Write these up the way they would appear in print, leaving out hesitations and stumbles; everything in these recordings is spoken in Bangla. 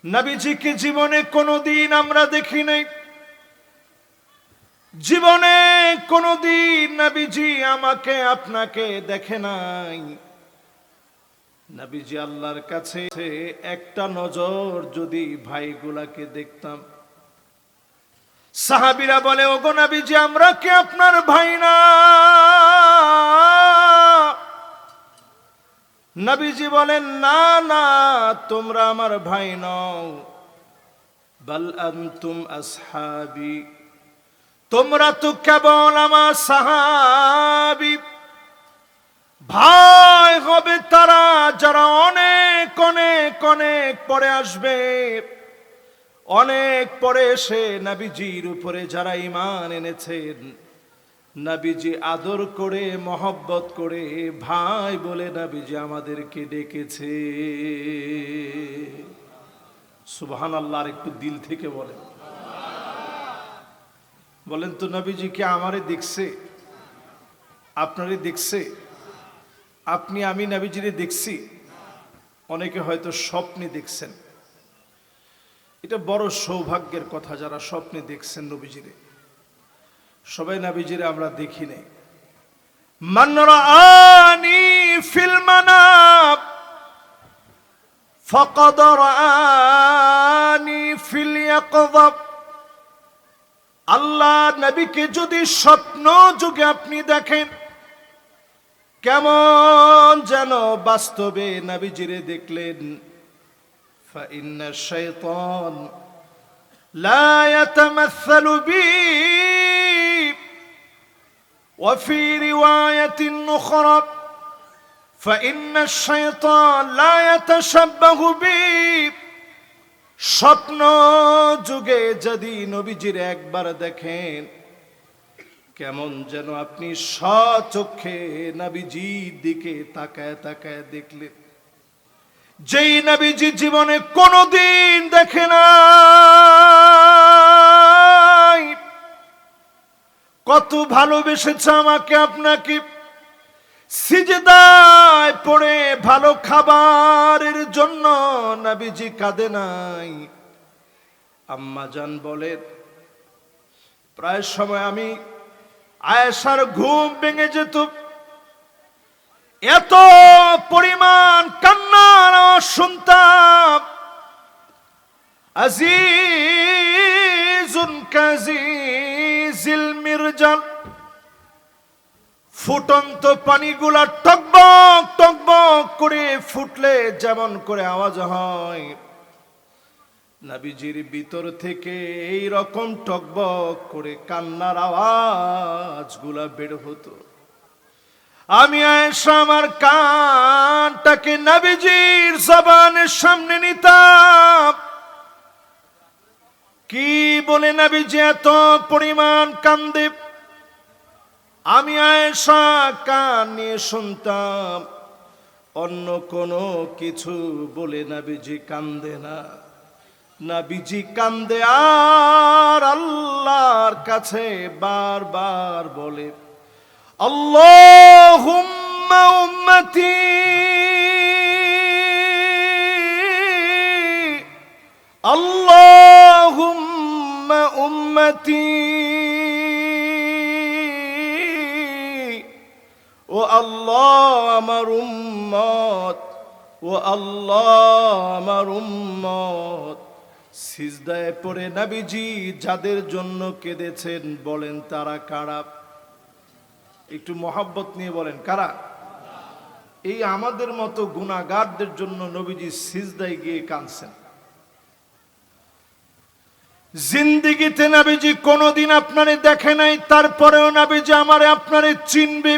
নবীজিকে জীবনে কোনোদিন আমরা দেখি নাই, জীবনে কোনোদিন নবীজি আমাকে আপনাকে দেখে নাই। নবীজি আল্লাহর কাছে একটা নজর যদি ভাইগুলাকে দেখতাম, সাহাবীরা বলে, ওগো নবীজি আমরা কি আপনার ভাই না? নবীজি বলেন, না না, তোমরা আমার ভাই নও, বাল আনতুম আসহাবি, তোমরা তো কেবল আমার সাহাবী। ভাই হবে তারা যারা অনেক অনেক অনেক পরে আসবে, অনেক পরে এসে নবীজির উপরে যারা ঈমান এনেছেন, নবীজি আদর করে মহব্বত করে ভাই বলে নবীজি আমাদেরকে ডেকেছে। সুবহানাল্লাহ। আর একটু দিল থেকে বলেন, বলেন তো নবীজি কি আমারে দেখছে? আপনারে দেখছে? আপনি আমি নবীজিরে দেখছি? অনেকে হয়তো স্বপ্নে দেখছেন। এটা বড় সৌভাগ্যের কথা যারা স্বপ্নে দেখছেন নবীজিরে। সবাই নবীজিরে আমরা দেখি নাই। মান রাআনি ফিল মানাম ফাকাদ রাআনি ফিল ইয়াকযা। আল্লাহ নবীকে যদি স্বপ্ন যুগে আপনি দেখেন, কেমন যেন বাস্তবে নবীজিরে দেখলেন। فإن الشيطان لا يتمثل بي وفي رواية أخرى فإن الشيطان لا يتشبه بي। স্বপ্ন যুগে যদি নবীজিরে একবার দেখেন, কেমন যেন আপনি স্বচক্ষে নবীজির দিকে তাকায় তাকায় দেখলেন, যেই নবীজি জীবনে কোনোদিন দেখে নাই। কত ভালোবেসেছে আমাকে আপনাকে, সিজদায় পড়ে ভালো খাবারের জন্য নবীজি কাঁদে নাই। আম্মা জান বলেন, প্রায় সময় আমি আয়েশার ঘুম ভেঙে যেত, এত পরিমাণ কান্নার আওয়াজ শুনতাম। আজিজুন কাজিজিল মিরজাল, ফুটন্ত পানিগুলা টকবক টকবক করে ফুটলে যেমন করে আওয়াজ হয়, নবীজির ভিতর থেকে এই রকম টকবক করে কান্নার আওয়াজগুলা বের হতো। আমি আয়েশা আমার কানটাকে নবীজির জবানের সামনে নিতাম। কি বলে নবীজি এত পরিমাণ কান্দে, আমি আয়েশা কান নিয়ে শুনতাম। অন্য কোনো কিছু বলে নবীজি কান্দে না, নবীজি কান্দে আর আল্লাহর কাছে বারবার বলে, আল্লাহুম্মা উম্মতি, আল্লাহুম্মা উম্মতি, ও আল্লাহ আমার উম্মত, ও আল্লাহ আমার উম্মত। সিজদায় পড়ে নবীজি যাদের জন্য কেঁদেছেন, বলেন তারা কারা? একটু মহব্বত নিয়ে বলেন, কারা? এই আমাদের মতো গুনাহগারদের জন্য নবীজি সিজদায় গিয়ে কাঁদছেন। জিন্দেগিতে নবীজি কোনোদিন আপনারে দেখে নাই, তারপরেও নবীজি আমারে আপনারে চিনবে।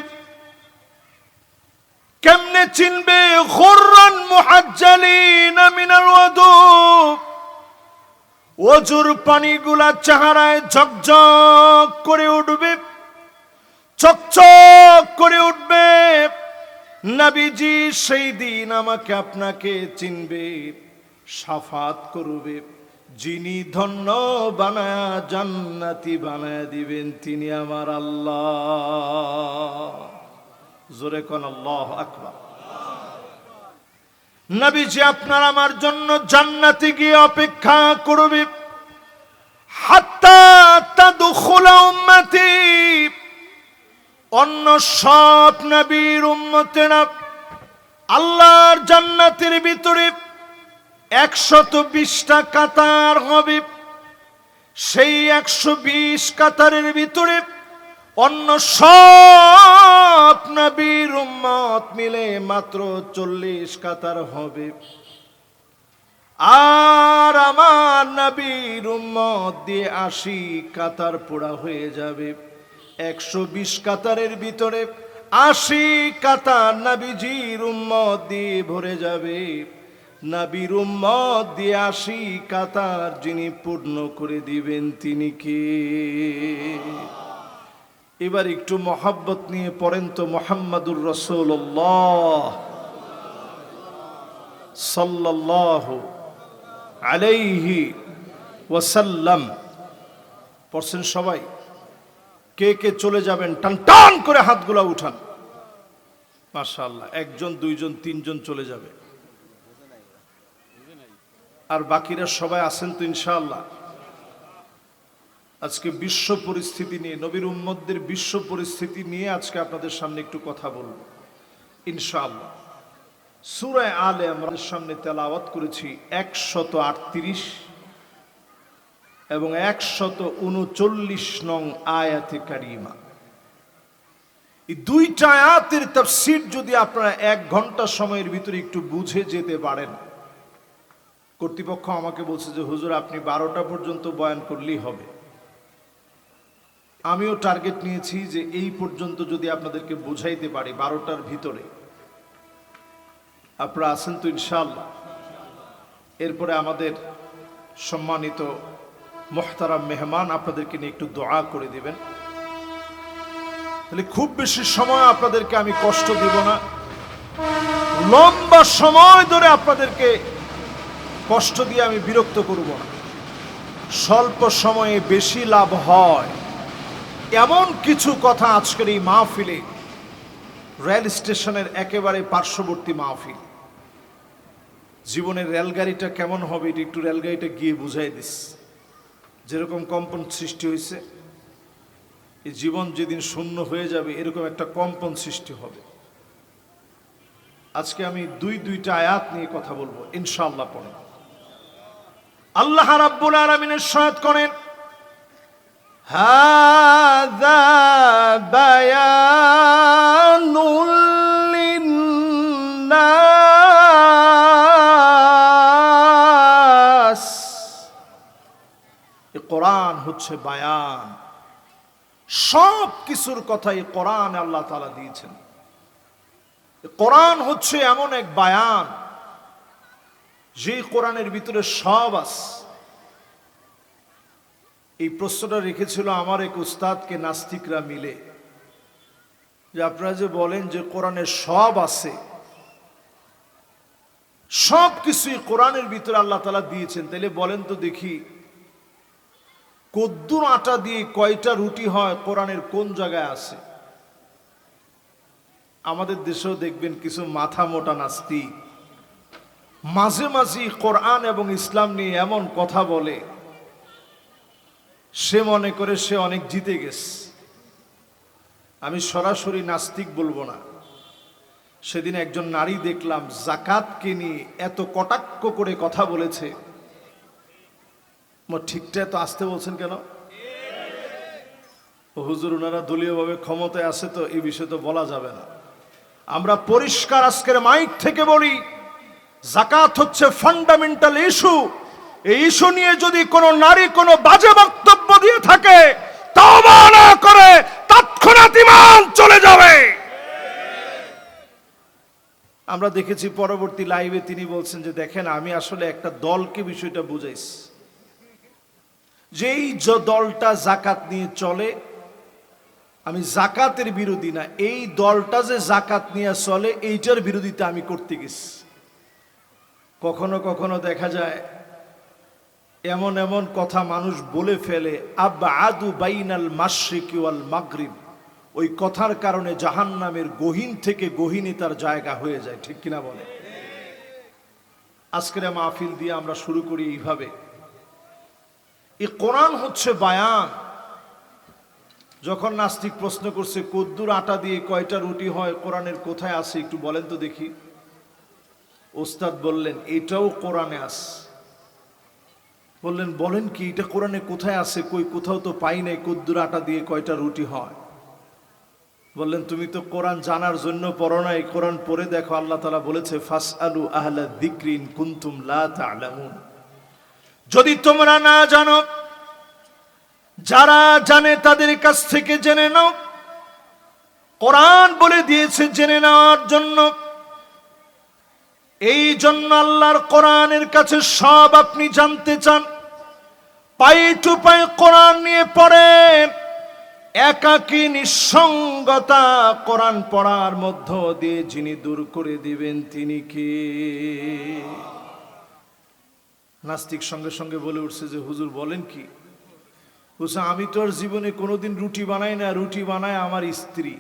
কেমনে চিনবে? গুররান মুহাজ্জালিনা মিনাল ওযু, ওযুর পানিগুলা চেহারায় ঝকঝক করে উঠবে, চকচক করে উঠবে। নবীজি সেই দিন আমাকে আপনাকে চিনবে, শাফাত করবে। যিনি ধন্য বানায়া জান্নাতি বানায়া দিবেন, তিনি আমার আল্লাহ। জোরে কোন আল্লাহু আকবার। নবীজি আপনার আমার জন্য জান্নাতে গিয়ে অপেক্ষা করবে, হাত্তা তাদখুলা উম্মতি। অন্য সব নবীর উম্মতেরা আল্লাহর জান্নাতের ভিতরে 120টা কাতার হবে। সেই 120 কাতারের ভিতরে অন্য সব নবীর উম্মত মিলে মাত্র 40 কাতার হবে। আর আমার নবীর উম্মত দিয়ে 80 কাতার পোড়া হয়ে যাবে। 120 কাতারের ভিতরে 80 কাতার নবীজির উম্মত দিয়ে ভরে যাবে। নবীর উম্মত দিয়ে 80 কাতার যিনি পূর্ণ করে দিবেন তিনি কে? এবার একটু মহব্বত নিয়ে পড়েন তো মুহাম্মাদুর রাসূলুল্লাহ সাল্লাল্লাহু আলাইহি ওয়াসাল্লাম। পড়ছেন সবাই? কে কে চলে যাবেন টান টান করে হাতগুলা উঠান। মাশাআল্লাহ, একজন দুইজন তিনজন চলে যাবে, আর বাকিরা সবাই আছেন তো ইনশাআল্লাহ। আজকে বিশ্ব পরিস্থিতি নিয়ে, নবীর উম্মতদের বিশ্ব পরিস্থিতি নিয়ে আজকে আপনাদের সামনে একটু কথা বলবো ইনশাআল্লাহ। সূরা আলে ইমরানের সামনে তেলাওয়াত করেছি 138 এবং 139 নং আয়াতে কারিমা। এই দুইটা আয়াতের তাফসীর যদি আপনারা 1 ঘন্টা সময়ের ভিতরে একটু বুঝে যেতে পারেন। কর্তৃপক্ষ আমাকে বলছে যে হুজুর আপনি 12টা পর্যন্ত বয়ান করলেই হবে। আমিও টার্গেট নিয়েছি যে এই পর্যন্ত যদি আপনাদেরকে বুঝাইতে পারি 12টার ভিতরে। আপনারা আছেন তো ইনশাআল্লাহ? এরপরে আমাদের সম্মানিত মুহতারাম মেহমান আপনাদেরকে নিয়ে একটু দোয়া করে দিবেন। তাহলে খুব বেশি সময় আপনাদেরকে আমি কষ্ট দিব না, লম্বা সময় ধরে আপনাদেরকে কষ্ট দিয়ে আমি বিরক্ত করব না। স্বল্প সময়ে বেশি লাভ হয় এমন কিছু কথা আজকের এই মাহফিলে, রেল স্টেশনের একেবারে পার্শ্ববর্তী মাহফিল। জীবনের রেলগাড়িটা কেমন হবে এটা একটু রেলগাড়িটা গিয়ে বুঝাই দিস। যেরকম কম্পন সৃষ্টি হয়েছে, এই জীবন যেদিন শূন্য হয়ে যাবে এরকম একটা কম্পন সৃষ্টি হবে। আজকে আমি দুইটা আয়াত নিয়ে কথা বলবো ইনশাআল্লাহ। পড়েন, আল্লাহ রাব্বুল আলামিনের সায়াত করেন, হাযা বায়ানুল লিন্নাস। এই কোরআন হচ্ছে বায়ান। সব কিছুর কথাই কোরআনে আল্লাহ তাআলা দিয়েছেন। কোরআন হচ্ছে এমন এক বায়ান যে কোরআনের ভিতরে সব আছে। এই প্রশ্নটা রেখেছিল আমার এক উস্তাদকে নাস্তিকরা মিলে, যে আপনারা যে বলেন যে কোরআনে সব আছে, সব কিছুই কোরআনের ভিতরে আল্লাহ তাআলা দিয়েছেন, তাহলে বলেন তো দেখি কদ্দুর আটা দিয়ে কয়টা রুটি হয় কোরআনের কোন জায়গায় আছে? আমাদের দেশেও দেখবেন কিছু মাথা মোটা নাস্তিক মাঝে মাঝে কোরআন এবং ইসলাম নিয়ে এমন কথা বলে, সে মনে করে সে অনেক জিতে গেছে। আমি সরাসরি নাস্তিক বলবো না। সেদিন একজন নারী দেখলাম যাকাতকে নিয়ে এত কটাক্ষ করে কথা বলেছে। ঠিকঠাক তো আসতে বলছেন কেন? হুজুর ওনারা দলীয়ভাবে ক্ষমতায় আছে তো এই বিষয়ে তো বলা যাবে না। আমরা পরিষ্কার আজকের মাইক থেকে বলি, যাকাত হচ্ছে ফান্ডামেন্টাল ইস্যু। এই ইস্যু নিয়ে যদি কোনো নারী কোনো বাজে বক্তব্য দিয়ে থাকে, তওবা না করে তৎক্ষণাৎ ঈমান চলে যাবে। আমরা দেখেছি পরবর্তী লাইভে তিনি বলছেন যে দেখেন আমি আসলে একটা দলকে বিষয়টা বুঝাইছি, যেই দলটা যাকাত নিয়ে চলে, আমি যাকাতের বিরোধী না, এই দলটা যে যাকাত নিয়ে চলে এইটার বিরোধিতা আমি করতে গেছি। কখনো কখনো দেখা যায় এমন এমন কথা মানুষ বলে ফেলে, আবআদু বাইনাল মাশরিকি ওয়াল মাগরিব, ওই কথার কারণে জাহান্নামের গহীন থেকে গহীনে তার জায়গা হয়ে যায়। ঠিক কিনা বলে? আজকের মাহফিল দিয়ে আমরা শুরু করি এইভাবে। এই কোরআন হচ্ছে বায়ান। যখন নাস্তিক প্রশ্ন করছে কদ্দুর আটা দিয়ে কয়টা রুটি হয়, কোরআনের কোথায় আছে একটু বলেন তো দেখি। ওস্তাদ বললেন এটাও কোরআনে আছে। বললেন বলেন কি, এটা কোরআনে কোথায় আছে? কই, কোথাও তো পাই নাই কদ্দুর আটা দিয়ে কয়টা রুটি হয়। বললেন তুমি তো কোরআন জানার জন্য পড়ো না, এই কোরআন পড়ে দেখো। আল্লাহ তাআলা বলেছে ফাসআলু আহলা যিকরি ইন কুনতুম লা তা'লামুন। যদি তোমরা না জানো, যারা জানে তাদের কাছ থেকে জেনে নাও। কোরআন বলে দিয়েছে জেনে নেওয়ার জন্য। এই জন্য আল্লাহর কোরআনের কাছে সব আপনি জানতে চান, পাই টু পাই কোরআন নিয়ে পড়ে। একাকী নিঃসঙ্গতা কোরআন পড়ার মধ্য দিয়ে যিনি দূর করে দিবেন তিনি কে? নাস্তিক সঙ্গে সঙ্গে বলে উঠছে যে হুজুর বলেন কি? বলছে আমি তো আর জীবনে কোনোদিন রুটি বানাই না, রুটি বানায় আমার স্ত্রী,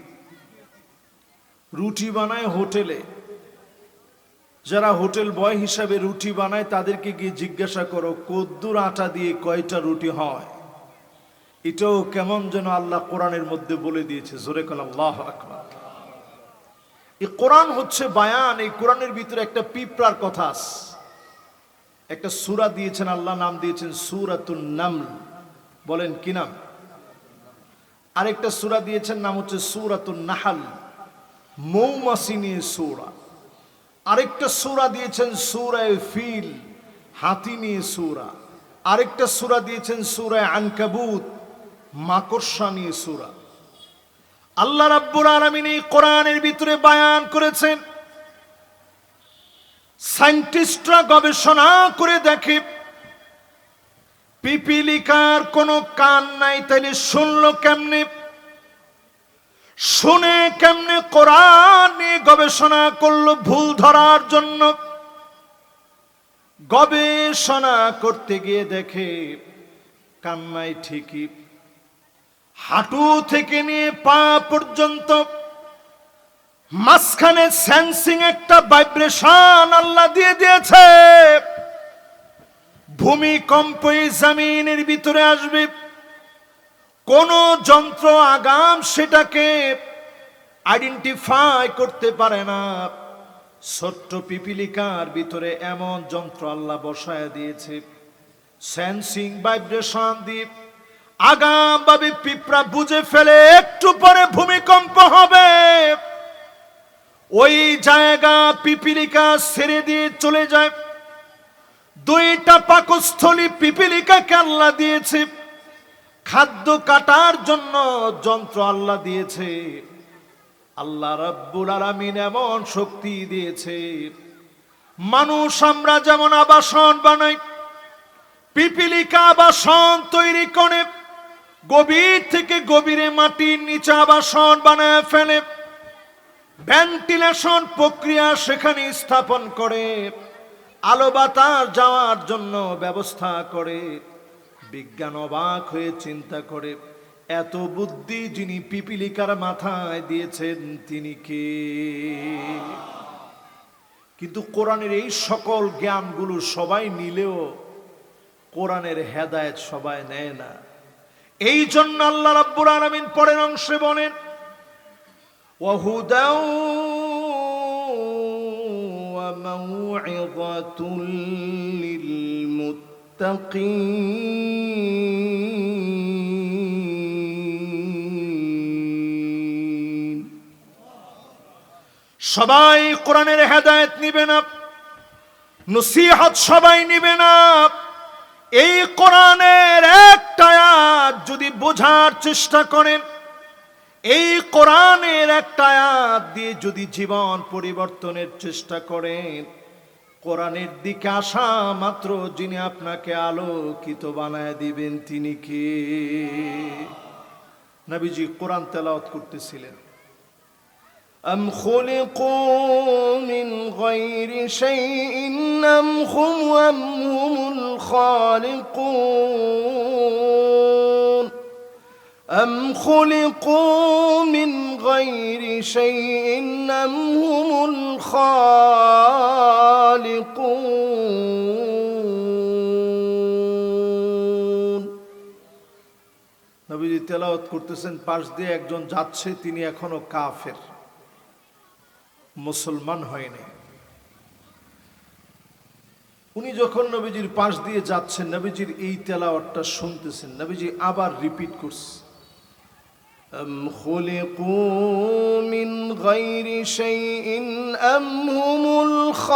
রুটি বানায় হোটেলে। যারা হোটেল বয় হিসাবে রুটি বানায় তাদেরকে গিয়ে জিজ্ঞাসা করো কদ্দুর আটা দিয়ে কয়টা রুটি হয়। এটাও কেমন যেন আল্লাহ কোরআনের মধ্যে বলে দিয়েছে। জোরে কল আল্লাহু আকবার। এই কোরআন হচ্ছে বায়ান। এই কোরআনের ভিতরে একটা পিঁপড়ার কথা আছে। একটা সূরা দিয়েছেন আল্লাহ, নাম দিয়েছেন সূরাতুন নামল। বলেন কি নাম? আরেকটা সূরা দিয়েছেন নাম হচ্ছে সূরাতুন নাহল, মৌমাছি নিয়ে সূরা। আরেকটা সূরা দিয়েছেন সূরায়ে ফিল, হাতি নিয়ে সূরা। আরেকটা সূরা দিয়েছেন সূরায়ে আনকাবুত, মাকড়সা নিয়ে সূরা। আল্লাহ রাব্বুল আলামিন এই কোরআনের ভিতরে বায়ান করেছেন। সায়েন্টিস্টরা গবেষণা করে দেখে পিপিলিকার কোনো কান নাই, তাইলে শুনলো কেমনে? শুনে কেমনে? কোরআন নিয়ে গবেষণা করলো ভুল ধরার জন্য। গবেষণা করতে গিয়ে দেখে কান নাই ঠিকই, হাঁটু থেকে নিয়ে পা পর্যন্ত মাঝখানে সেন্সিং একটা ভাইব্রেশন আল্লাহ দিয়ে দিয়েছে। ভূমিকম্প জমিনের ভিতরে আসবে, কোন যন্ত্র আগাম সেটাকে আইডেন্টিফাই করতে পারে না। ছোট্ট পিপিলিকার ভিতরে এমন যন্ত্র আল্লাহ বসায় দিয়েছে, সেন্সিং ভাইব্রেশন দিয়ে আগাম ভাবে পিঁপড়া বুঝে ফেলে একটু পরে ভূমিকম্প হবে। ওই জায়গা পিপিলিকা ছেড়ে দিয়ে চলে যায়। দুইটা পাকস্থলী পিপিলিকাকে আল্লাহ দিয়েছে, খাদ্য কাটার জন্য যন্ত্র আল্লাহ দিয়েছে। আল্লাহ রাব্বুল আলামিন এমন শক্তি দিয়েছে, মানুষ আমরা যেমন আবাসন বানাই, পিপিলিকা আবাসন তৈরি করে গভীর থেকে গভীরে মাটির নিচে আবাসন বানায় ফেলে, ভেন্টিলেশন প্রক্রিয়া সেখানে স্থাপন করে, আলো বাতাস যাওয়ার জন্য ব্যবস্থা করে। বিজ্ঞান অবাক হয়ে চিন্তা করে এত বুদ্ধি যিনি পিপিলিকার মাথায় দিয়েছেন তিনি কে? কিন্তু কোরআনের এই সকল জ্ঞানগুলো সবাই নিলেও কোরআনের হেদায়েত সবাই নেয় না। এই জন্য আল্লাহ রাব্বুল আলামিন পরের অংশে বলেন ওয়াহুদাউ ওয়া মাউইযাতুল লিল মুত্তাকিন। সবাই কোরআনের হেদায়েত নিবে না, নসিহত সবাই নিবে না। এই কোরআনের একটা আয়াত যদি বোঝার চেষ্টা করেন, এই কোরআনের একটা আয়াত দিয়ে যদি জীবন পরিবর্তনের চেষ্টা করেন, কোরআনের দিকে আসা মাত্র যিনি আপনাকে আলোকিত বানায় দিবেন তিনি কে? নবীজি কোরআন তেলাওয়াত করতেছিলেন। أم خلقوا من غير شيء أم هم الخالقون أم خلقوا من غير شيء أم هم الخالقون নবীজি তেলাওয়াত করতেছেন, পাশ দিয়ে একজন যাচ্ছে, তিনি এখনো কাফের, মুসলমান হয়নি। উনি যখন নবীজির পাশ দিয়ে যাচ্ছেন, নবীজির এই তেলাওয়াতটা শুনতেছেন, নবীজি আবার রিপিট করছে, أم خلقوا من غير شيء أم هم الخالقون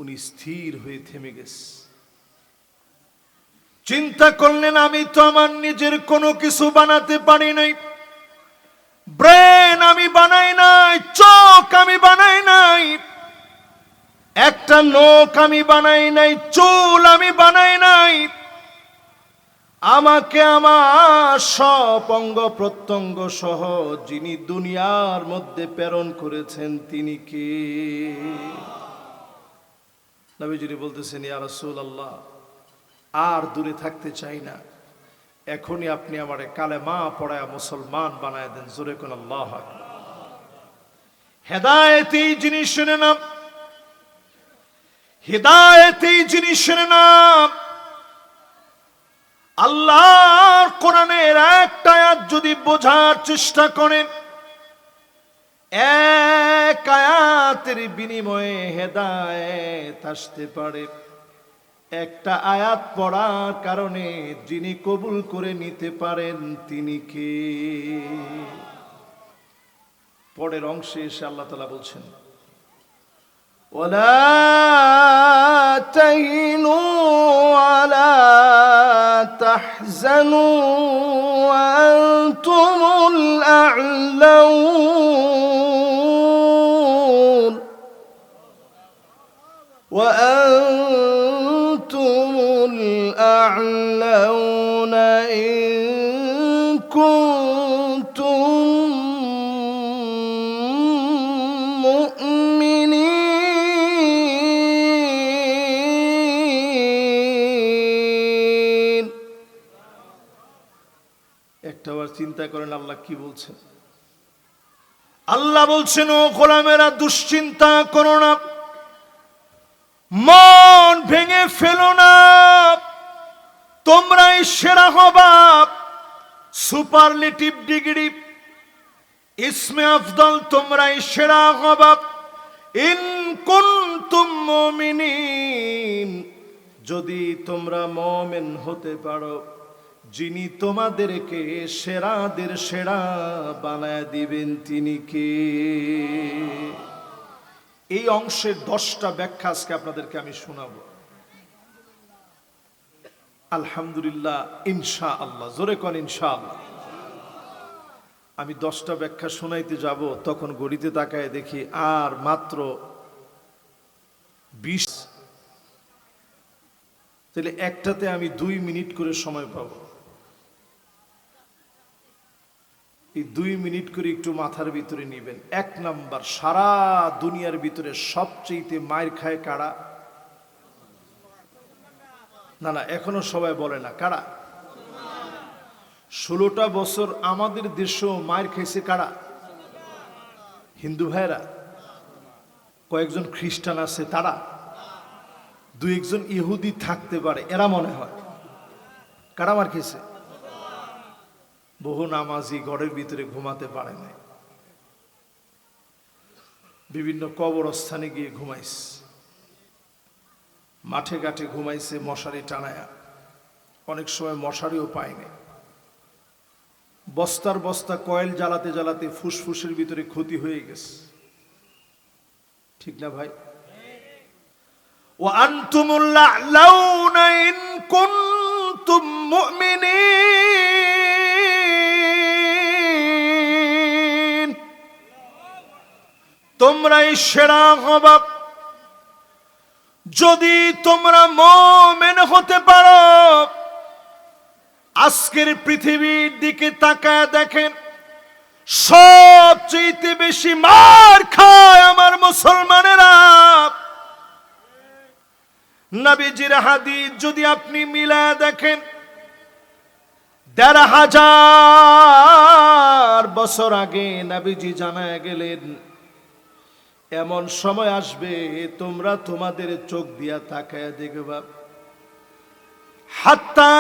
উনি স্থির হয়ে থেমে গেছে। চিন্তা করলেন, আমি তো আমার নিজের কোনো কিছু বানাতে পারি নাই, ব্রেন আমি বানাই নাই, চোখ আমি বানাই নাই, একটা নখ আমি বানাই নাই, চুল আমি বানাই নাই, আমাকে আমার সব অঙ্গ প্রত্যঙ্গ সহ যিনি দুনিয়ার মধ্যে প্রেরণ করেছেন তিনি কে? নবীজি বলতেছেন, ইয়া রাসূলুল্লাহ, আর দূরে থাকতে চাই না, এখনই আপনি আমারে কালেমা পড়ায়া মুসলমান বানায় দেন। জোরে কোন আল্লাহু আকবার। হেদায়েত এই জিনিসের নাম, হেদায়েত এই জিনিসের নাম। আল্লাহর কোরআনের একটা আয়াত যদি বোঝার চেষ্টা করেন, এক আয়াতের বিনিময়ে হেদায়েত আসতে পারে। একটা আয়াত পড়ার কারণে যিনি কবুল করে নিতে পারেন তিনি কে? পরের অংশে এসে আল্লাহ তাআলা বলছেন, ওয়ালা তাহিনু ওয়ালা তাহজানু ওয়া আনতুমুল আ'লাউন ওয়া আনতুমুল আ'লাউন ইন কুনতুম মুমিনিন। একটাবার চিন্তা করেন আল্লাহ কি বলছেন। আল্লাহ বলছেন, ও গোলামেরা, দুশ্চিন্তা করো না, মন ভেঙে ফেলো না, তোমরাই সেরা হবা। সুপারলেটিভ ডিগ্রি, ইসমে আফদল, তোমরাই সেরা হবা। ইন কুনতুম মুমিনিন, যদি তোমরা মুমিন হতে পারো, যিনি তোমাদেরকে সেরাদের সেরা বানায় দিবেন তিনি কে? এই অংশের 10টা ব্যাখ্যা আজকে আপনাদেরকে আমি শোনাবো, আলহামদুলিল্লাহ, ইনশাআল্লাহ। জোরে কোন ইনশাআল্লাহ। আমি 10টা ব্যাখ্যা শোনাইতে যাব, তখন ঘড়িতে তাকায় দেখি আর মাত্র 20। তাহলে একটাতে আমি 2 মিনিট করে সময় পাবো। এই 2 মিনিট করে একটু মাথার ভিতরে নিবেন। 1 নাম্বার, সারা দুনিয়ার ভিতরে সবচেয়ে মায়ের খায় কারা? না না, এখনো সবাই বলে না কারা? 16টা বছর আমাদের দেশেও মায়ের খাইছে কারা? হিন্দু ভাইরা। কয়েকজন খ্রিস্টান আছে তারা, 2-1জন ইহুদি থাকতে পারে, এরা মনে হয়। কারা মার খেয়েছে? বহু নামাজি ঘরের ভিতরে ঘুমাতে পারে না, বিভিন্ন কবরস্থানে গিয়ে ঘুমাইছে, মাঠে ঘাটে ঘুমাইছে মশারি টানায়া, অনেক সময় মশারিও পায়নি। বস্তার বস্তা কয়েল জ্বালাতে জ্বালাতে ফুসফুসের ভিতরে ক্ষতি হয়ে গেছে, ঠিক না ভাই? ওয়া আনতুমুল আ'লাউনা ইন কুনতুম মুমিনিন, তোমরাই সেরা হবা যদি তোমরা মুমিন হতে পারো। আজকের পৃথিবীর দিকে তাকায় দেখেন, সবচেয়ে বেশি মার খায় আমার মুসলমানেরা। নবীজির হাদিস যদি আপনি মিলায় দেখেন, ১৫০০ বছর আগে নবীজি জানায় গেলেন এমন সময় আসবে তোমরা তোমাদের চোখ দিয়া তাকায় দেখবা, হাত্তা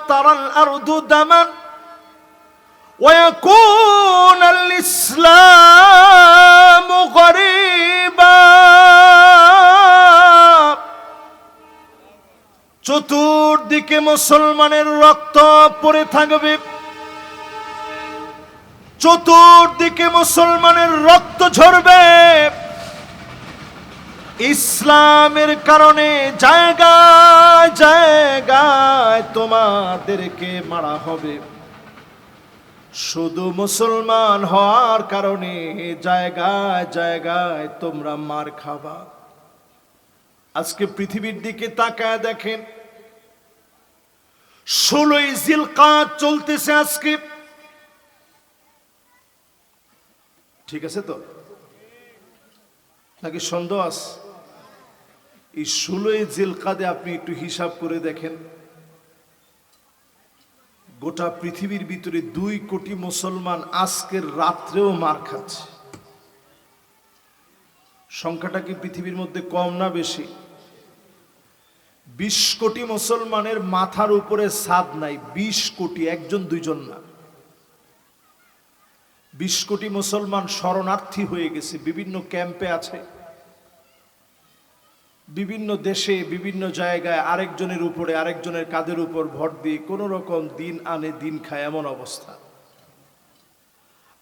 তারাল আরদু দামান ويكون الإسلام غريبا। চতুর্দিকে মুসলমানের রক্ত পড়ে থাকবে, চতুর্দিকে মুসলমানের রক্ত ঝরবে, ইসলামের কারণে জায়গায় জায়গায় তোমাদেরকে মারা হবে। শুধু মুসলমান হওয়ার কারণে জায়গায় জায়গায় তোমরা মার খাবা। আজকে পৃথিবীর দিকে তাকায় দেখেন, 16ই জিলকাদ চলতেছে আজকে, ঠিক আছে তো নাকি সন্দেহ আছে? এই 16ই জিলকাদে আপনি একটু হিসাব করে দেখেন, গোটা পৃথিবীর ভিতরে 2 কোটি মুসলমান আজকের রাত্রেও মার খাচ্ছে। সংখ্যাটা কি পৃথিবীর মধ্যে কম না বেশি? 20 কোটি মুসলমানের মাথার উপরে ছাদ নাই। 20 কোটি, একজন দুইজন না। 20 কোটি মুসলমান শরণার্থী হয়ে গেছে, বিভিন্ন ক্যাম্পে আছে, বিভিন্ন দেশে বিভিন্ন জায়গায় আরেকজনের উপরে আরেকজনের কাঁধের উপর ভর দিয়ে কোন রকম দিন আনে দিন খায়, এমন অবস্থা।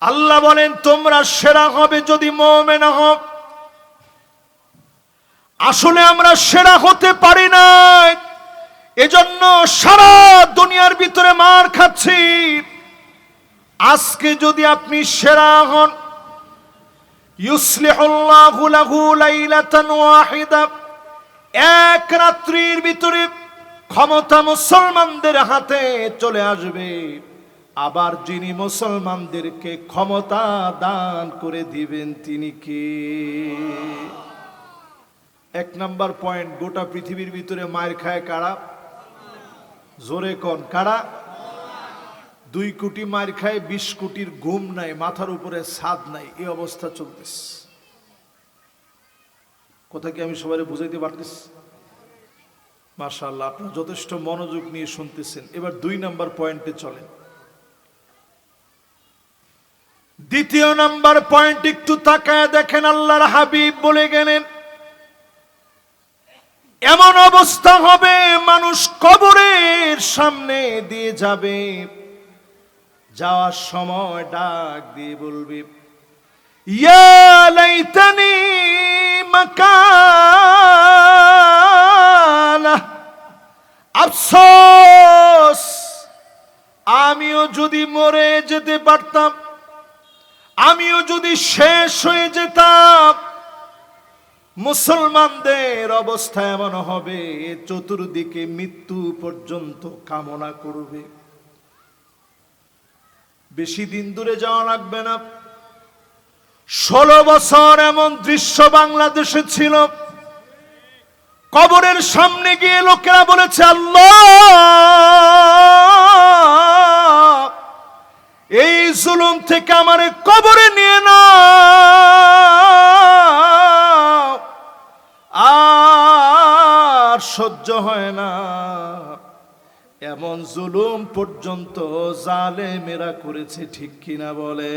আল্লাহ বলেন তোমরা সেরা হবে যদি মুমিন হও। আসলে আমরা সেরা হতে পারি না, এজন্য সারা দুনিয়ার ভিতরে মার খাচ্ছি। আজকে যদি আপনি সেরা হন, ইউসলিহুল্লাহু লাহু লাইলাতান ওয়াহিদা, এক রাত্রির ভিতরে ক্ষমতা মুসলমানদের হাতে চলে আসবে। আবার যিনি মুসলমানদেরকে ক্ষমতা দান করে দিবেন তিনি কে? 1 নাম্বার পয়েন্ট, গোটা পৃথিবীর ভিতরে মায়ের খায় কারা? জোরে কোন কারা? 2 কোটি মায়ের খায়, 20 কোটির ঘুম নাই, মাথার উপরে ছাদ নাই, এই অবস্থা চলতেছে। কথা কি আমি সবাই বুঝাইতে পারতেছি? মাশাআল্লাহ, আপনারা যথেষ্ট মনোযোগ নিয়ে শুনতেছেন। এবার 2 নাম্বার পয়েন্টে চলেন। দ্বিতীয় নাম্বার পয়েন্ট একটু তাকায় দেখেন, আল্লাহর হাবিব বলে গেলেন এমন অবস্থা হবে মানুষ কবরের সামনে দিয়ে যাবে, যাওয়ার সময় ডাক দিয়ে বলবে ইয়া লাইতানি মাকানা, আফসোস আমিও যদি মরে যেতে পারতাম, আমিও যদি শেষ হয়ে যেতাম। মুসলমানদের অবস্থা এমন হবে চতুর্দিকে মৃত্যু পর্যন্ত কামনা করবে। বেশি দিন দূরে যাওয়া লাগবে না, 16 বছর এমন দৃশ্য বাংলাদেশে ছিল। কবরের সামনে গিয়ে লোকেরা বলেছে আল্লাহ, এই জুলুম থেকে আমারে কবরে নিয়ে নাও, আর সহ্য হয় না। এমন জুলুম পর্যন্ত জালেমেরা করেছে, ঠিক কিনা বলে?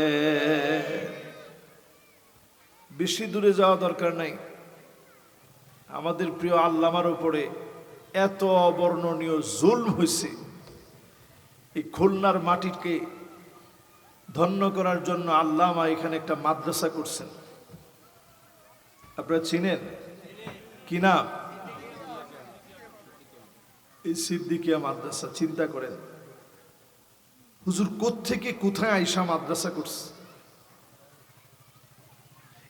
বেশি দূরে যাওয়া দরকার নাই। আমাদের প্রিয় আল্লামার উপরে এত অবর্ণনীয় জুলম হয়েছে, এই খুলনার মাটিকে ধন্য করার জন্য আল্লামা এখানে একটা মাদ্রাসা করছেন। আপনারা চিনেন কি নাম? এই সিদ্দিকিয়া মাদ্রাসা। চিন্তা করেন হুজুর কোত্থেকে কোথায় আইসা মাদ্রাসা করছে।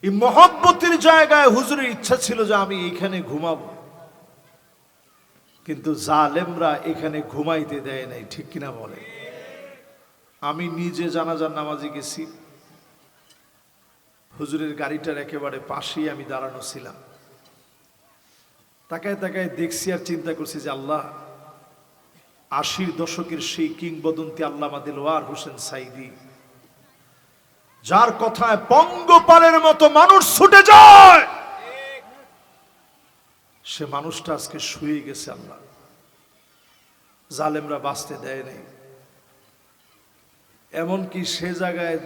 এই মহব্বতের জায়গায় হুজুরের ইচ্ছা ছিল যে আমি এখানে ঘুমাবো, কিন্তু জালেমরা এখানে ঘুমাইতে দেয় নাই, ঠিক কিনা বলে? আমি নিজে জানাজার নামাজে গেছি, হুজুরের গাড়িটার একেবারে পাশেই আমি দাঁড়ানো ছিলাম। তাকায় তাকায় দেখছি আর চিন্তা করছি যে আল্লাহ, 80 দশকের সেই কিংবদন্তি আল্লামা দিলওয়ার হোসেন সাইদি, যার কথায় পঙ্গপালের মতো মানুষ ছুটে যায়, সে মানুষটা আজকে শুয়ে গেছে। আল্লাহ, জালেমরা বাঁচতে দেয় নাই। এমনকি সে জায়গায়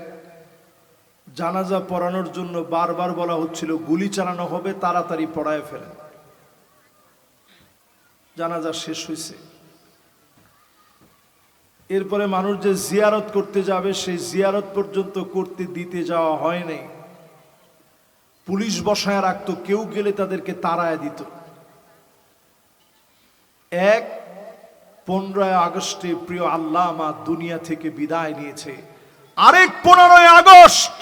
জানাজা পড়ানোর জন্য বারবার বলা হচ্ছিল গুলি চালানো হবে, তাড়াতাড়ি পড়ায় ফেলেন। জানাজা শেষ হয়েছে, এরপরে মানুষ যে জিয়ারত করতে যাবে সেই জিয়ারত পর্যন্ত করতে দিতে যাওয়া হয় নাই। পুলিশ বসায় রাখতো, কেউ গেলে তাদেরকে তাড়ায় দিত। 15 আগস্টে প্রিয় আল্লামা দুনিয়া থেকে বিদায় নিয়েছে। আরেক 15 আগস্ট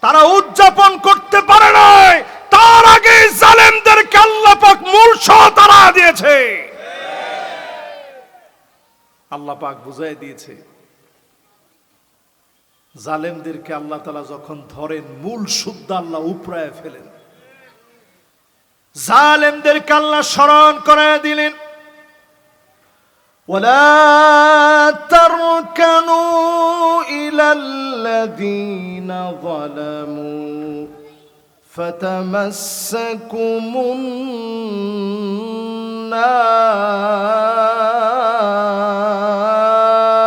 তারা উদযাপন করতে পারে নাই, তার আগে জালেমদেরকে আল্লাহ পাক মূলসহ তাড়া দিয়েছে। আল্লাহ পাক বুঝাই দিয়েছে, জালেমদেরকে আল্লাহ তাআলা যখন ধরেন মূল শুদ্ধ আল্লাহ উপরায় ফেলেন। জালেমদেরকে আল্লাহ স্মরণ করায় দিলেন, ولا تركنوا إلى الذين ظلموا فتمسكم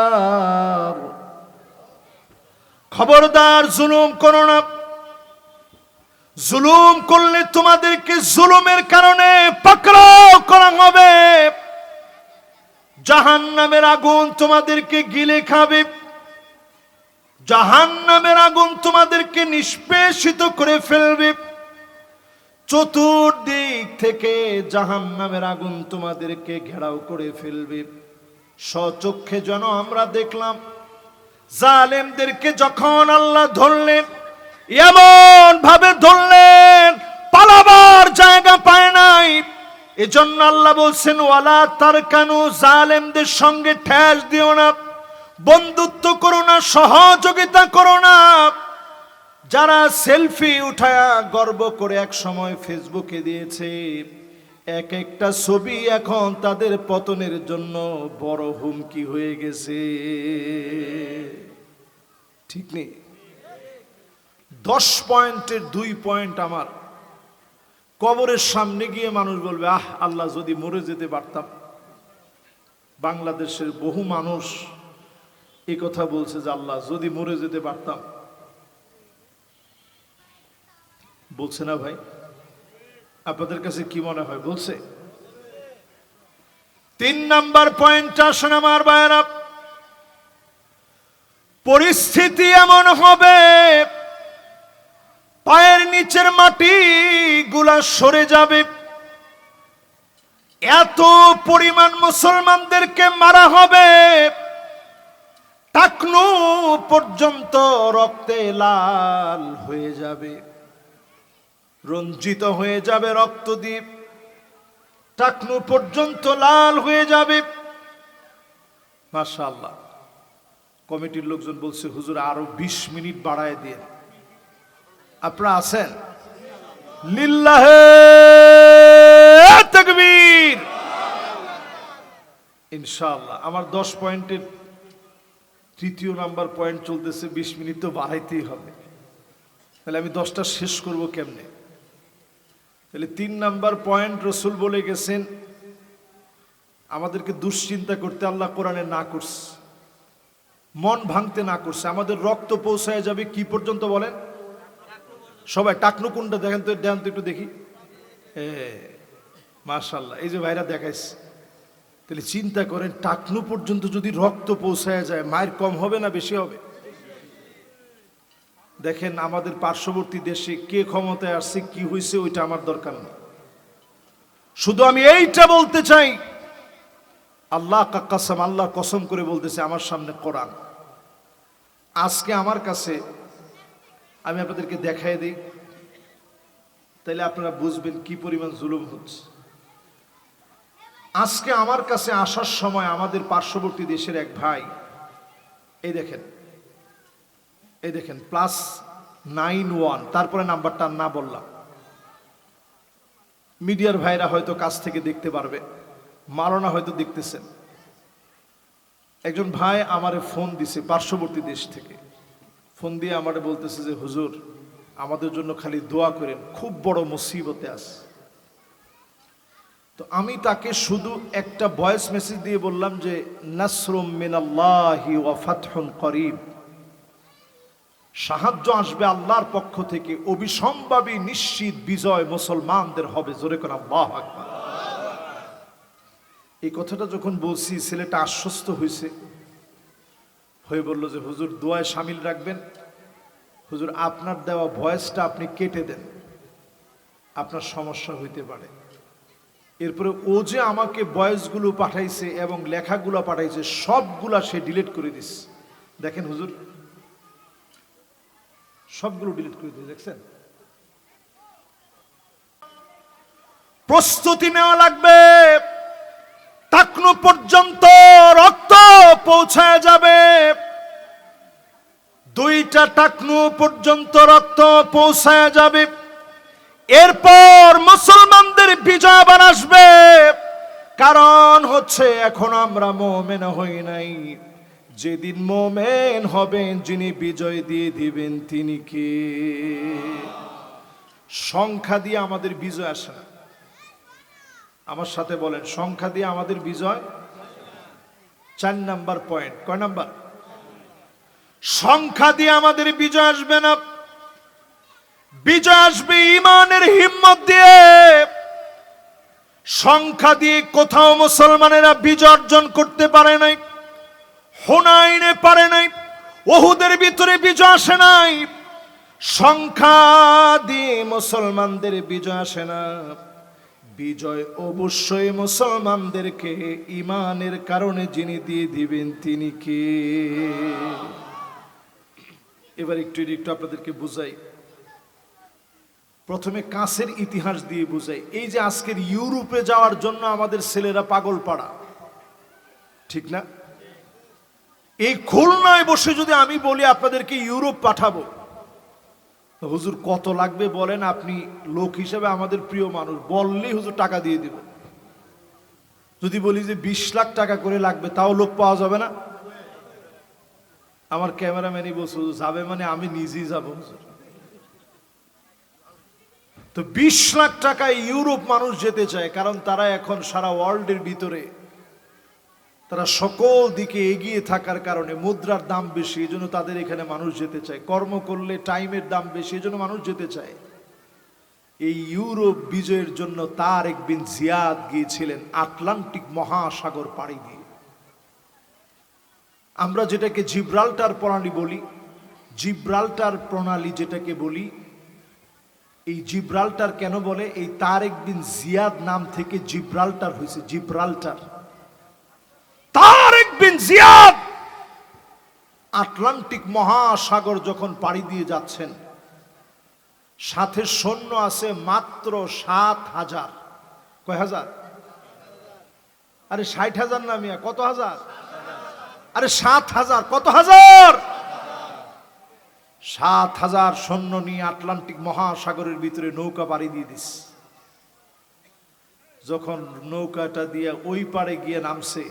النار। খবরদার জুলুম করো না, জুলুম করলে তোমাদেরকে জুলুমের কারণে পাকড়াও করা হবে। জাহান্নামের আগুন তোমাদেরকে গিলে খাবে, জাহান্নামের আগুন তোমাদেরকে নিষ্পেষিত করে ফেলবে। চতুর্দিক থেকে জাহান্নামের আগুন তোমাদেরকে ঘেরাও করে ফেলবে। স্বচক্ষে যেন আমরা দেখলাম জালেমদেরকে যখন আল্লাহ ধরলেন, এমন ভাবে ধরলেন পালাবার জায়গা পায় নাই। এজন্য আল্লাহ বলছেন, ওয়ালা তারকানু, জালেমদের সঙ্গে ঠেস দিও না, বন্ধুত্ব করো না, সহযোগিতা করো না। যারা সেলফি উঠায়া গর্ব করে এক সময় ফেসবুকে দিয়েছে, এক একটা ছবি এখন তাদের পতনের জন্য বড় হুমকি হয়ে গেছে। ঠিক নেই? 10 পয়েন্টের 2 পয়েন্ট আমার। কবরের সামনে গিয়ে মানুষ বলবে, আহ আল্লাহ যদি মরে যেতে পারতাম। বাংলাদেশের বহু মানুষ এই কথা বলছে যে আল্লাহ যদি মরে যেতে পারতাম। বলছে না ভাই? আপনাদের কাছে কি মনে হয় বলছে? 3 নাম্বার পয়েন্ট আসেন আমার ভাইয়েরা, পরিস্থিতি এমন হবে পায়ের নিচের মাটি গুলা সরে যাবে। এত পরিমাণ মুসলমানদেরকে মারা হবে, টাকনু পর্যন্ত রক্তে লাল হয়ে যাবে, রঞ্জিত হয়ে যাবে রক্ত দ্বীপ, টাকনু পর্যন্ত লাল হয়ে যাবে। মাশাআল্লাহ, কমিটির লোকজন বলছে হুজুর আরো 20 মিনিট বাড়ায় দিয়ে। আপনারা আছেন? লিল্লাহে তাকবীর। ইনশাআল্লাহ আমার 10 পয়েন্টের 3য় নাম্বার পয়েন্ট চলতেছে, 20 মিনিট তো বাড়াইতেই হবে। তাহলে আমি 10টা শেষ করব কেমনে? তাহলে 3 নাম্বার পয়েন্ট, রসুল বলে গেছেন আমাদেরকে দুশ্চিন্তা করতে আল্লাহ কোরআনে না করছে, মন ভাঙতে না করছে। আমাদের রক্ত পৌঁছায় যাবে কি পর্যন্ত বলেন? সবাই টাকনু কোনটা দেখেন তো, দেন তো একটু দেখি। মাশাআল্লাহ, এই যে ভাইরা দেখাইছে। তাহলে চিন্তা করেন, টাকনু পর্যন্ত যদি রক্ত পৌঁছায় যায়, মায়ের কম হবে না বেশি হবে? দেখেন আমাদের পার্শ্ববর্তী দেশে কে ক্ষমতায় আসছে, কি হয়েছে, ওইটা আমার দরকার নেই। শুধু আমি এইটা বলতে চাই, আল্লাহ কাসম, আল্লাহ কসম করে বলতেছে আমার সামনে কোরআন। আজকে আমার কাছে, আমি আপনাদেরকে দেখাই দিই, তাইলে আপনারা বুঝবেন কি পরিমাণ জুলুম হচ্ছে। আজকে আমার কাছে আসার সময় আমাদের পার্শ্ববর্তী দেশের এক ভাই, এই দেখেন, এই দেখেন +91, তারপরে নাম্বারটা না বললাম, মিডিয়ার ভাইরা হয়তো কাছ থেকে দেখতে পারবে, মাওলানা হয়তো দেখতেছেন। একজন ভাই আমারে ফোন দিছে পার্শ্ববর্তী দেশ থেকে, ফোন দিয়ে আমারে বলতেছে যে হুজুর আমাদের জন্য খালি দোয়া করেন, খুব বড় মুসিবতে আছে। তো আমি তাকে শুধু একটা ভয়েস মেসেজ দিয়ে বললাম যে নাসরুম মিনাল্লাহি ওয়া ফাতহুন করিব, সাহায্য আসবে আল্লাহর পক্ষ থেকে, অবিসম্ভাবী নিশ্চিত বিজয় মুসলমানদের হবে। জোরে করে আল্লাহু আকবার। এই কথাটা যখন বলছি ছেলেটা আশ্বস্ত হয়ে বলল যে হুজুর দোয়ায় শামিল রাখবেন, হুজুর আপনার দেওয়া ভয়েসটা আপনি কেটে দেন, আপনার সমস্যা হইতে পারে। এরপরে ও যে আমাকে ভয়েসগুলো পাঠাইছে এবং লেখাগুলো পাঠাইছে সবগুলা সে ডিলিট করে দিস। দেখেন হুজুর, সবগুলো ডিলিট করে দিয়ে দেখছেন। প্রস্তুতি নেওয়া লাগবে, টাকনু পর্যন্ত রক্ত পৌঁছায় যাবে, 2টা টাকনু পর্যন্ত রক্ত পৌঁছায় যাবে। এরপর মুসলমানদের বিজয় আবার আসবে। কারণ হচ্ছে এখন আমরা মুমিন হই নাই, যেদিন মুমিন হবেন যিনি বিজয় দিয়ে দিবেন তিনি কে? সংখ্যা দিয়ে আমাদের বিজয় আসে না। আমার সাথে বলেন, সংখ্যা দিয়ে আমাদের বিজয়। 4 নাম্বার পয়েন্ট। কয় নাম্বার? সংখ্যা দিয়ে আমাদের বিজয় আসবে না, বিজয় আসবে ঈমানের হিম্মত দিয়ে। সংখ্যা দিয়ে কোথাও মুসলমানেরা বিজয় অর্জন করতে পারে নাই, হুনাইনে পারে নাই, উহুদের ভিতরে বিজয় আসে নাই। সংখ্যা দিয়ে মুসলমানদের বিজয় আসে না, বিজয় অবশ্যই মুসলমানদেরকে ঈমানের কারণে যিনি দিয়ে দিবেন তিনি কে? এবার একটু আপনাদেরকে বুঝাই। প্রথমে কাছের ইতিহাস দিয়ে বুঝাই। এই যে আজকের ইউরোপে যাওয়ার জন্য আমাদের ছেলেরা পাগল পাড়া, ঠিক না? এই খুলনায় বসে যদি আমি বলি আপনাদেরকে ইউরোপ পাঠাবো, হুজুর কত লাগবে বলেন, আপনি লোক হিসেবে আমাদের প্রিয় মানুষ, বললেই হুজুর টাকা দিয়ে দিব। যদি বলি যে 20 লাখ টাকা করে লাগবে, তাও লোক পাওয়া যাবে না? আমার ক্যামেরাম্যানই বলছে যাবে মানে আমি নিজেই যাব হুজুর। তো 20 লাখ টাকায় ইউরোপ মানুষ যেতে চায়, কারণ তারা এখন সারা ওয়ার্ল্ডের ভিতরে তারা সকল দিকে এগিয়ে থাকার কারণে মুদ্রার দাম বেশি, এই জন্য তাদের এখানে মানুষ যেতে চায়। কর্ম করলে টাইমের দাম বেশি, এই জন্য মানুষ যেতে চায়। এই ইউরোপ বিজয়ের জন্য তারেক বিন জিয়াদ গিয়েছিলেন আটলান্টিক মহাসাগর পাড়ি দিয়ে। আমরা যেটাকে জিব্রাল্টার প্রণালী বলি, জিব্রাল্টার প্রণালী যেটাকে বলি, এই জিব্রাল্টার কেন বলে? এই তারেক বিন জিয়াদ নাম থেকে জিব্রাল্টার হয়েছে। জিব্রাল্টার, তারেক বিন জিয়াদ আটলান্টিক মহাসাগর যখন পাড়ি দিয়ে যাচ্ছেন, সাথে সৈন্য আছে মাত্র 7,000। কয় হাজার? আরে 60,000 না মিয়া, কত হাজার? আরে 7,000। কত হাজার? 7,000 সৈন্য নিয়ে আটলান্টিক মহাসাগরের ভিতরে নৌকা পাড়ি দিয়ে দিস। যখন নৌকাটা দিয়ে ওই পারে গিয়ে নামছে,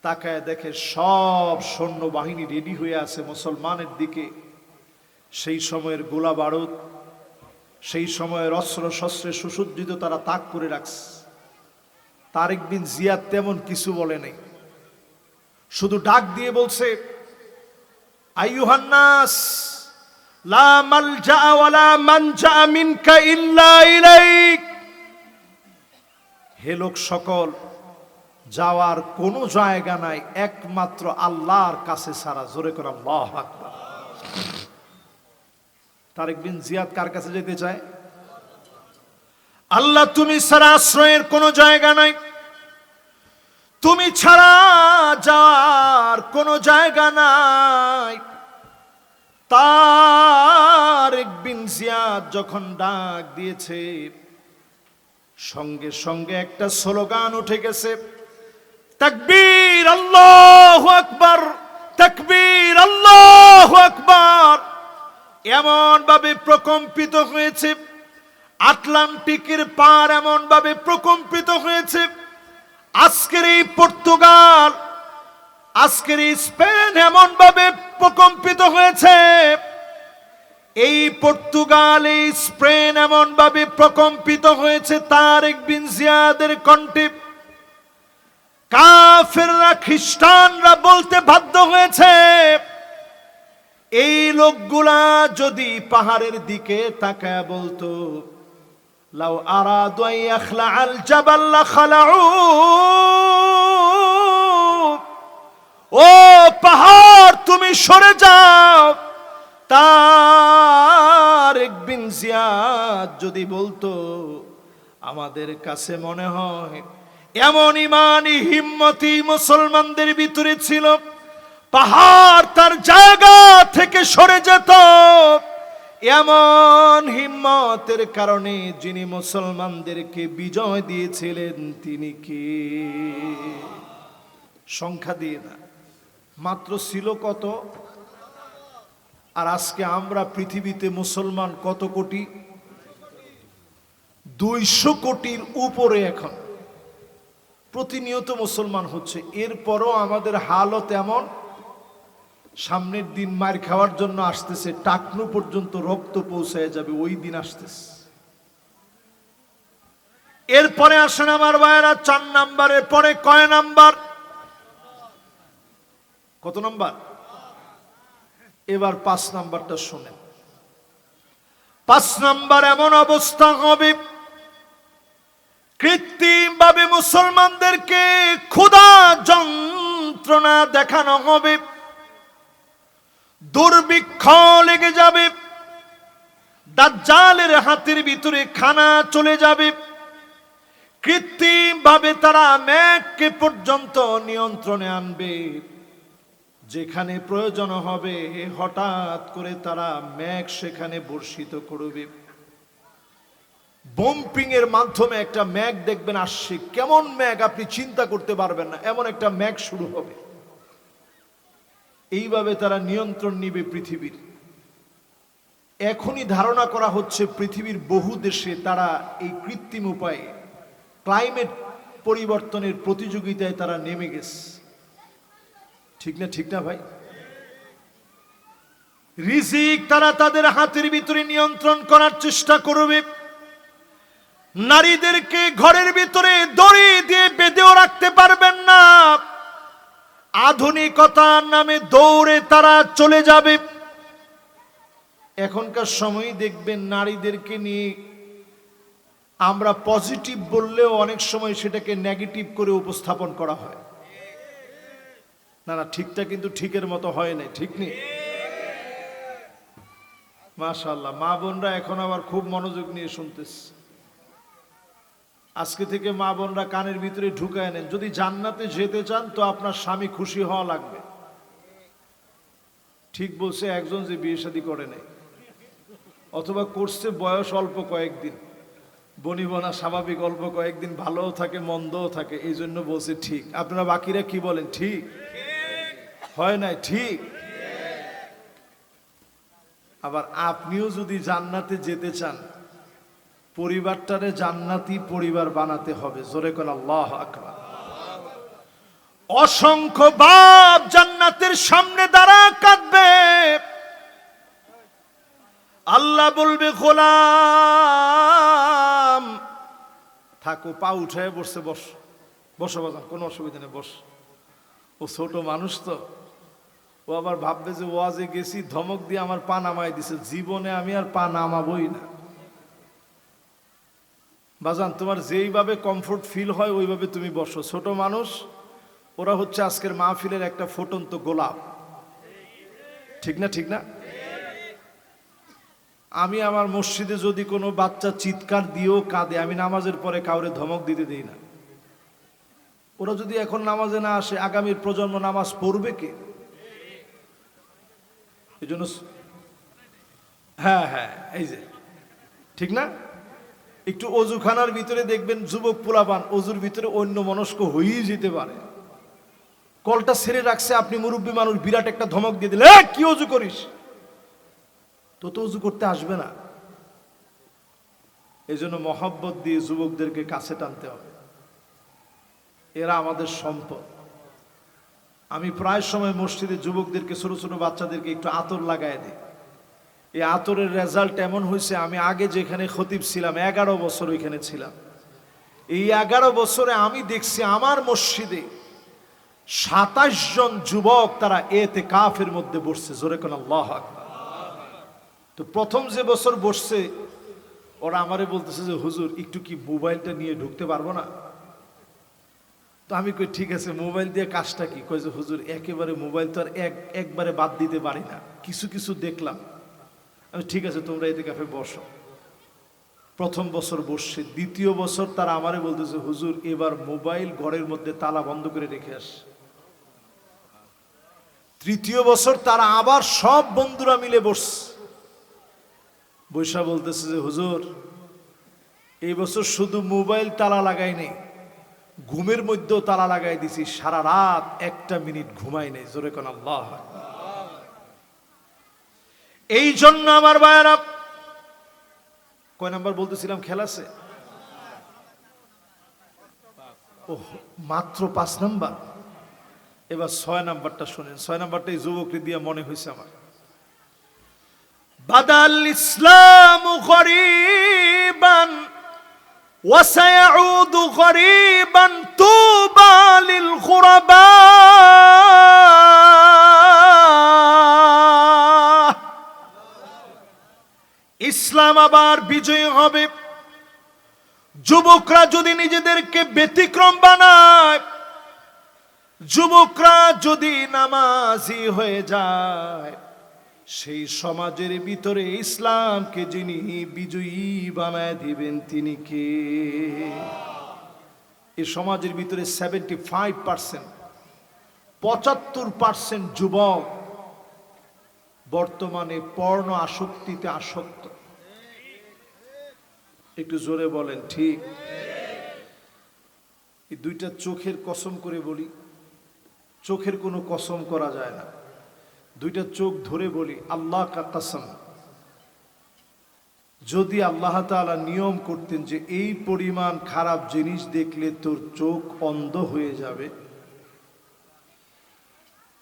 তাকায় দেখে সব সৈন্য বাহিনী রেডি হয়ে আছে মুসলমানের দিকে। সেই সময়ের গোলা বারুদ, সেই সময়ের অস্ত্র শস্ত্রে সুসজ্জিত তারা তাক করে রাখছে। তারেক বিন জিয়াদ তেমন কিছু বলে নাই, শুধু ডাক দিয়ে বলছে, আইয়ুহান নাস লা মালজা ওয়ালা মানজা মিনকা ইল্লা ইলাইক। হে লোক সকল, যাওয়ার কোনো জায়গা নাই একমাত্র আল্লাহর কাছে ছাড়া। জোরে করে আল্লাহু আকবার। তারেক বিন জিয়াদ কার কাছে যেতে চায়? আল্লাহ তুমি ছাড়া আশ্রয়ের কোনো জায়গা নাই, তুমি ছাড়া যাওয়ার কোনো জায়গা নাই। তারেক বিন জিয়াদ যখন ডাক দিয়েছে, সঙ্গে সঙ্গে একটা স্লোগান উঠে গেছে, তাকবীর আল্লাহু আকবার, তাকবীর আল্লাহু আকবার। এমন ভাবে প্রকম্পিত হয়েছে, আটলান্টিকের পার এমন ভাবে প্রকম্পিত হয়েছে, আজকের এই পর্তুগাল, আজকের এই স্পেন এমন ভাবে প্রকম্পিত হয়েছে, এই পর্তুগাল এই স্পেন এমন ভাবে প্রকম্পিত হয়েছে তারেক বিন জিয়াদের কণ্ঠে। কাফেররা খ্রিস্টানরা বলতে বাধ্য হয়েছে, এই লোকগুলা যদি পাহাড়ের দিকে তাকায় বলতো, লাউ আরাদু আন ইয়াখলাআল জাবাল লাখালাউ, ও পাহাড় তুমি সরে যাও। তারেক বিন জিয়াদ যদি বলতো, আমাদের কাছে মনে হয় এমন ইমানি হিম্মতি মুসলমানদের ভিতরে ছিল, পাহাড় তার জায়গা থেকে সরে যেত। এমন হিম্মতের কারণে যিনি মুসলমানদেরকে বিজয় দিয়েছিলেন তিনি কে? সংখ্যা দিয়ে না, মাত্র ছিল কত? আর আজকে আমরা পৃথিবীতে মুসলমান কত কোটি? 200 কোটির উপরে এখন প্রতিনিয়ত মুসলমান হচ্ছে। এরপরও আমাদের হালত এমন, সামনের দিন মার খাওয়ার জন্য আসতেছে, টাকনু পর্যন্ত রক্ত পৌঁছায় যাবে, ওই দিন আসতেছে। এরপরে আসেন আমার ভাইয়েরা 4 নাম্বারের পরে কয় নাম্বার? কত নাম্বার? এবার 5 নাম্বারটা শুনেন। 5 নাম্বার এমন অবস্থা হবে, কৃত্রিম ভাবে মুসলমানদেরকে ক্ষুধা যন্ত্রণা দেখানো হবে, দুর্ভিক্ষ লেগে যাবে, দাজ্জালের হাতের ভিতরে খানা চলে যাবে, কৃত্রিম ভাবে তারা মেঘকে পর্যন্ত নিয়ন্ত্রণে আনবে। যেখানে প্রয়োজন হবে হঠাৎ করে তারা মেঘ সেখানে বর্ষিত করবে। বম্পিং এর মাধ্যমে একটা মেঘ দেখবেন আসছে, কেমন মেঘ আপনি চিন্তা করতে পারবেন না, এমন একটা মেঘ শুরু হবে। এইভাবে তারা নিয়ন্ত্রণ নিবে পৃথিবীর। এখনই ধারণা করা হচ্ছে পৃথিবীর বহু দেশে তারা এই কৃত্রিম উপায়ে ক্লাইমেট পরিবর্তনের প্রতিযোগিতায় তারা নেমে গেছে। ঠিক না, ঠিক না ভাই? রিজিক তারা তাদের হাতের ভিতরে নিয়ন্ত্রণ করার চেষ্টা করবে। নারীদেরকে ঘরের ভিতরে দড়ি দিয়ে বেঁধেও রাখতে পারবেন না। আধুনিকতার নামে দৌড়ে তারা চলে যাবে। এখনকার সময় দেখবেন নারীদেরকে নিয়ে আমরা পজিটিভ বললেও অনেক সময় সেটাকে নেগেটিভ করে উপস্থাপন করা হয়। না না, ঠিকটা কিন্তু ঠিকের মতো হয় না, ঠিক নেই? মাশাআল্লাহ, মা বোনরা এখন আবার খুব মনোযোগ নিয়ে শুনতেছে। আজকে থেকে মা বোনরা কানের ভিতরে ঢুকায় নেন, যদি জান্নাতে যেতে চান তো আপনার স্বামী খুশি হওয়া লাগবে। ঠিক বলছে একজন যে বিয়ে শাদী করে নাই, অথবা করছে বয়স অল্প কয়েকদিন, বনিবনা স্বাভাবিক, অল্প কয়েকদিন ভালোও থাকে মন্দও থাকে, এই জন্য বলছে ঠিক। আপনারা বাকিরা কি বলেন? ঠিক হয় নাই? ঠিক। আবার আপনিও যদি জান্নাতে যেতে চান, পরিবারটারে জান্নাতি পরিবার বানাতে হবে। জোরে কোন আল্লাহু আকবার। অসংখ্য বাপ জান্নাতের সামনে দাঁড়া কাঁদবে, আল্লাহ বলবে গোলাম থাকো, পা উঠায় বসছে, বস বসো বাজান, কোনো অসুবিধা নেই, বস। ও ছোট মানুষ তো, ও আবার ভাববে যে ওয়াজে গেছি, ধমক দিয়ে আমার পা নামাই দিছে, জীবনে আমি আর পা নামাবই না। বাজান তোমার যেইভাবে কমফোর্ট ফিল হয় ওইভাবে তুমি বসো। ছোট মানুষ, ওরা হচ্ছে আজকের মাহফিলের একটা ফুটন্ত গোলাপ। ঠিক না, ঠিক না? আমি আমার মসজিদে যদি কোনো বাচ্চা চিৎকার দিয়েও কাঁদে, আমি নামাজের পরে কাউরে ধমক দিতে দিই না। ওরা যদি এখন নামাজে না আসে, আগামীর প্রজন্ম নামাজ পড়বে কে? এই জন্য হ্যাঁ হ্যাঁ, এই যে ঠিক না, একটু অজুখানার ভিতরে দেখবেন যুবক পোলাপান অজুর ভিতরে অন্য মনস্ক হয়েই যেতে পারে। কলটা ছেড়ে রাখছে, আপনি মুরব্বী মানুষ বিরাট একটা ধমক দিয়ে দিলে, কি অজু করিস, তো তো অজু করতে আসবে না। এই জন্য মহব্বত দিয়ে যুবকদেরকে কাছে টানতে হবে, এরা আমাদের সম্পদ। আমি প্রায় সময় মসজিদে যুবকদেরকে, ছোট ছোট বাচ্চাদেরকে একটু আতর লাগায় দিই। এই আতরের রেজাল্ট এমন হয়েছে, আমি আগে যেখানে খতিব ছিলাম 11 বছর ওইখানে ছিলাম, এই 11 বছরে আমি দেখছি আমার মসজিদে 27 জন যুবক তারা এতেকাফের মধ্যে বসছে। জোরে কোন আল্লাহু আকবার। তো প্রথম যে বছর বসছে ওরা আমারে বলতেছে যে হুজুর একটু কি মোবাইলটা নিয়ে ঢুকতে পারবো না? তো আমি কই ঠিক আছে, মোবাইল দিয়ে কাজটা কি? কই যে হুজুর একেবারে মোবাইল তো আর একবারে বাদ দিতে পারি না, কিছু কিছু দেখলাম। আমি ঠিক আছে, তোমরা এতেকাফে বসো। প্রথম বছর বসছে, দ্বিতীয় বছর তারা আমারে বলতেছে হুজুর এবার মোবাইল ঘরের মধ্যে তালা বন্ধ করে রেখে আস। তৃতীয় বছর তারা আবার সব বন্ধুরা মিলে বসছে, বৈশা বলতেছে যে হুজুর এই বছর শুধু মোবাইল তালা লাগাই নেই, ঘুমের মধ্যেও তালা লাগাই দিছি, সারা রাত 1টা মিনিট ঘুমাই নেই। জোরে কোন আল্লাহ। এই জন্য আমার ভাইয়েরা, কয় নাম্বার বলতেছিলাম খেলাছে? ও মাত্র 5 নাম্বার। এবার 6 নাম্বারটা শুনেন। 6 নাম্বারটা এই যুবককে দিয়ে মনে হয়েছে আমার। বাদাল ইসলামু গরীবান ওয়া সায়াউদু গরীবান তুবা লিল গুরাবা। ইসলাম আবার বিজয়ী হবে যুবকরা যদি নিজেদেরকে ব্যতিক্রম বানায়, যুবকরা যদি নামাজি হয়ে যায়। সেই সমাজের ভিতরে ইসলামকে যিনি বিজয়ী বানায় দিবেন তিনি কে? এই সমাজের ভিতরে 75%, 75% যুবক বর্তমানে পর্ণ আসক্তিতে আসক্ত। একটু জোরে বলেন ঠিক। এই 2টা চোখের কসম করে বলি, চোখের কোনো কসম করা যায় না, 2টা চোখ ধরে বলি আল্লাহ কা কসম, যদি আল্লাহ তাআলা নিয়ম করতেন যে এই পরিমাণ খারাপ জিনিস দেখলে তোর চোখ অন্ধ হয়ে যাবে,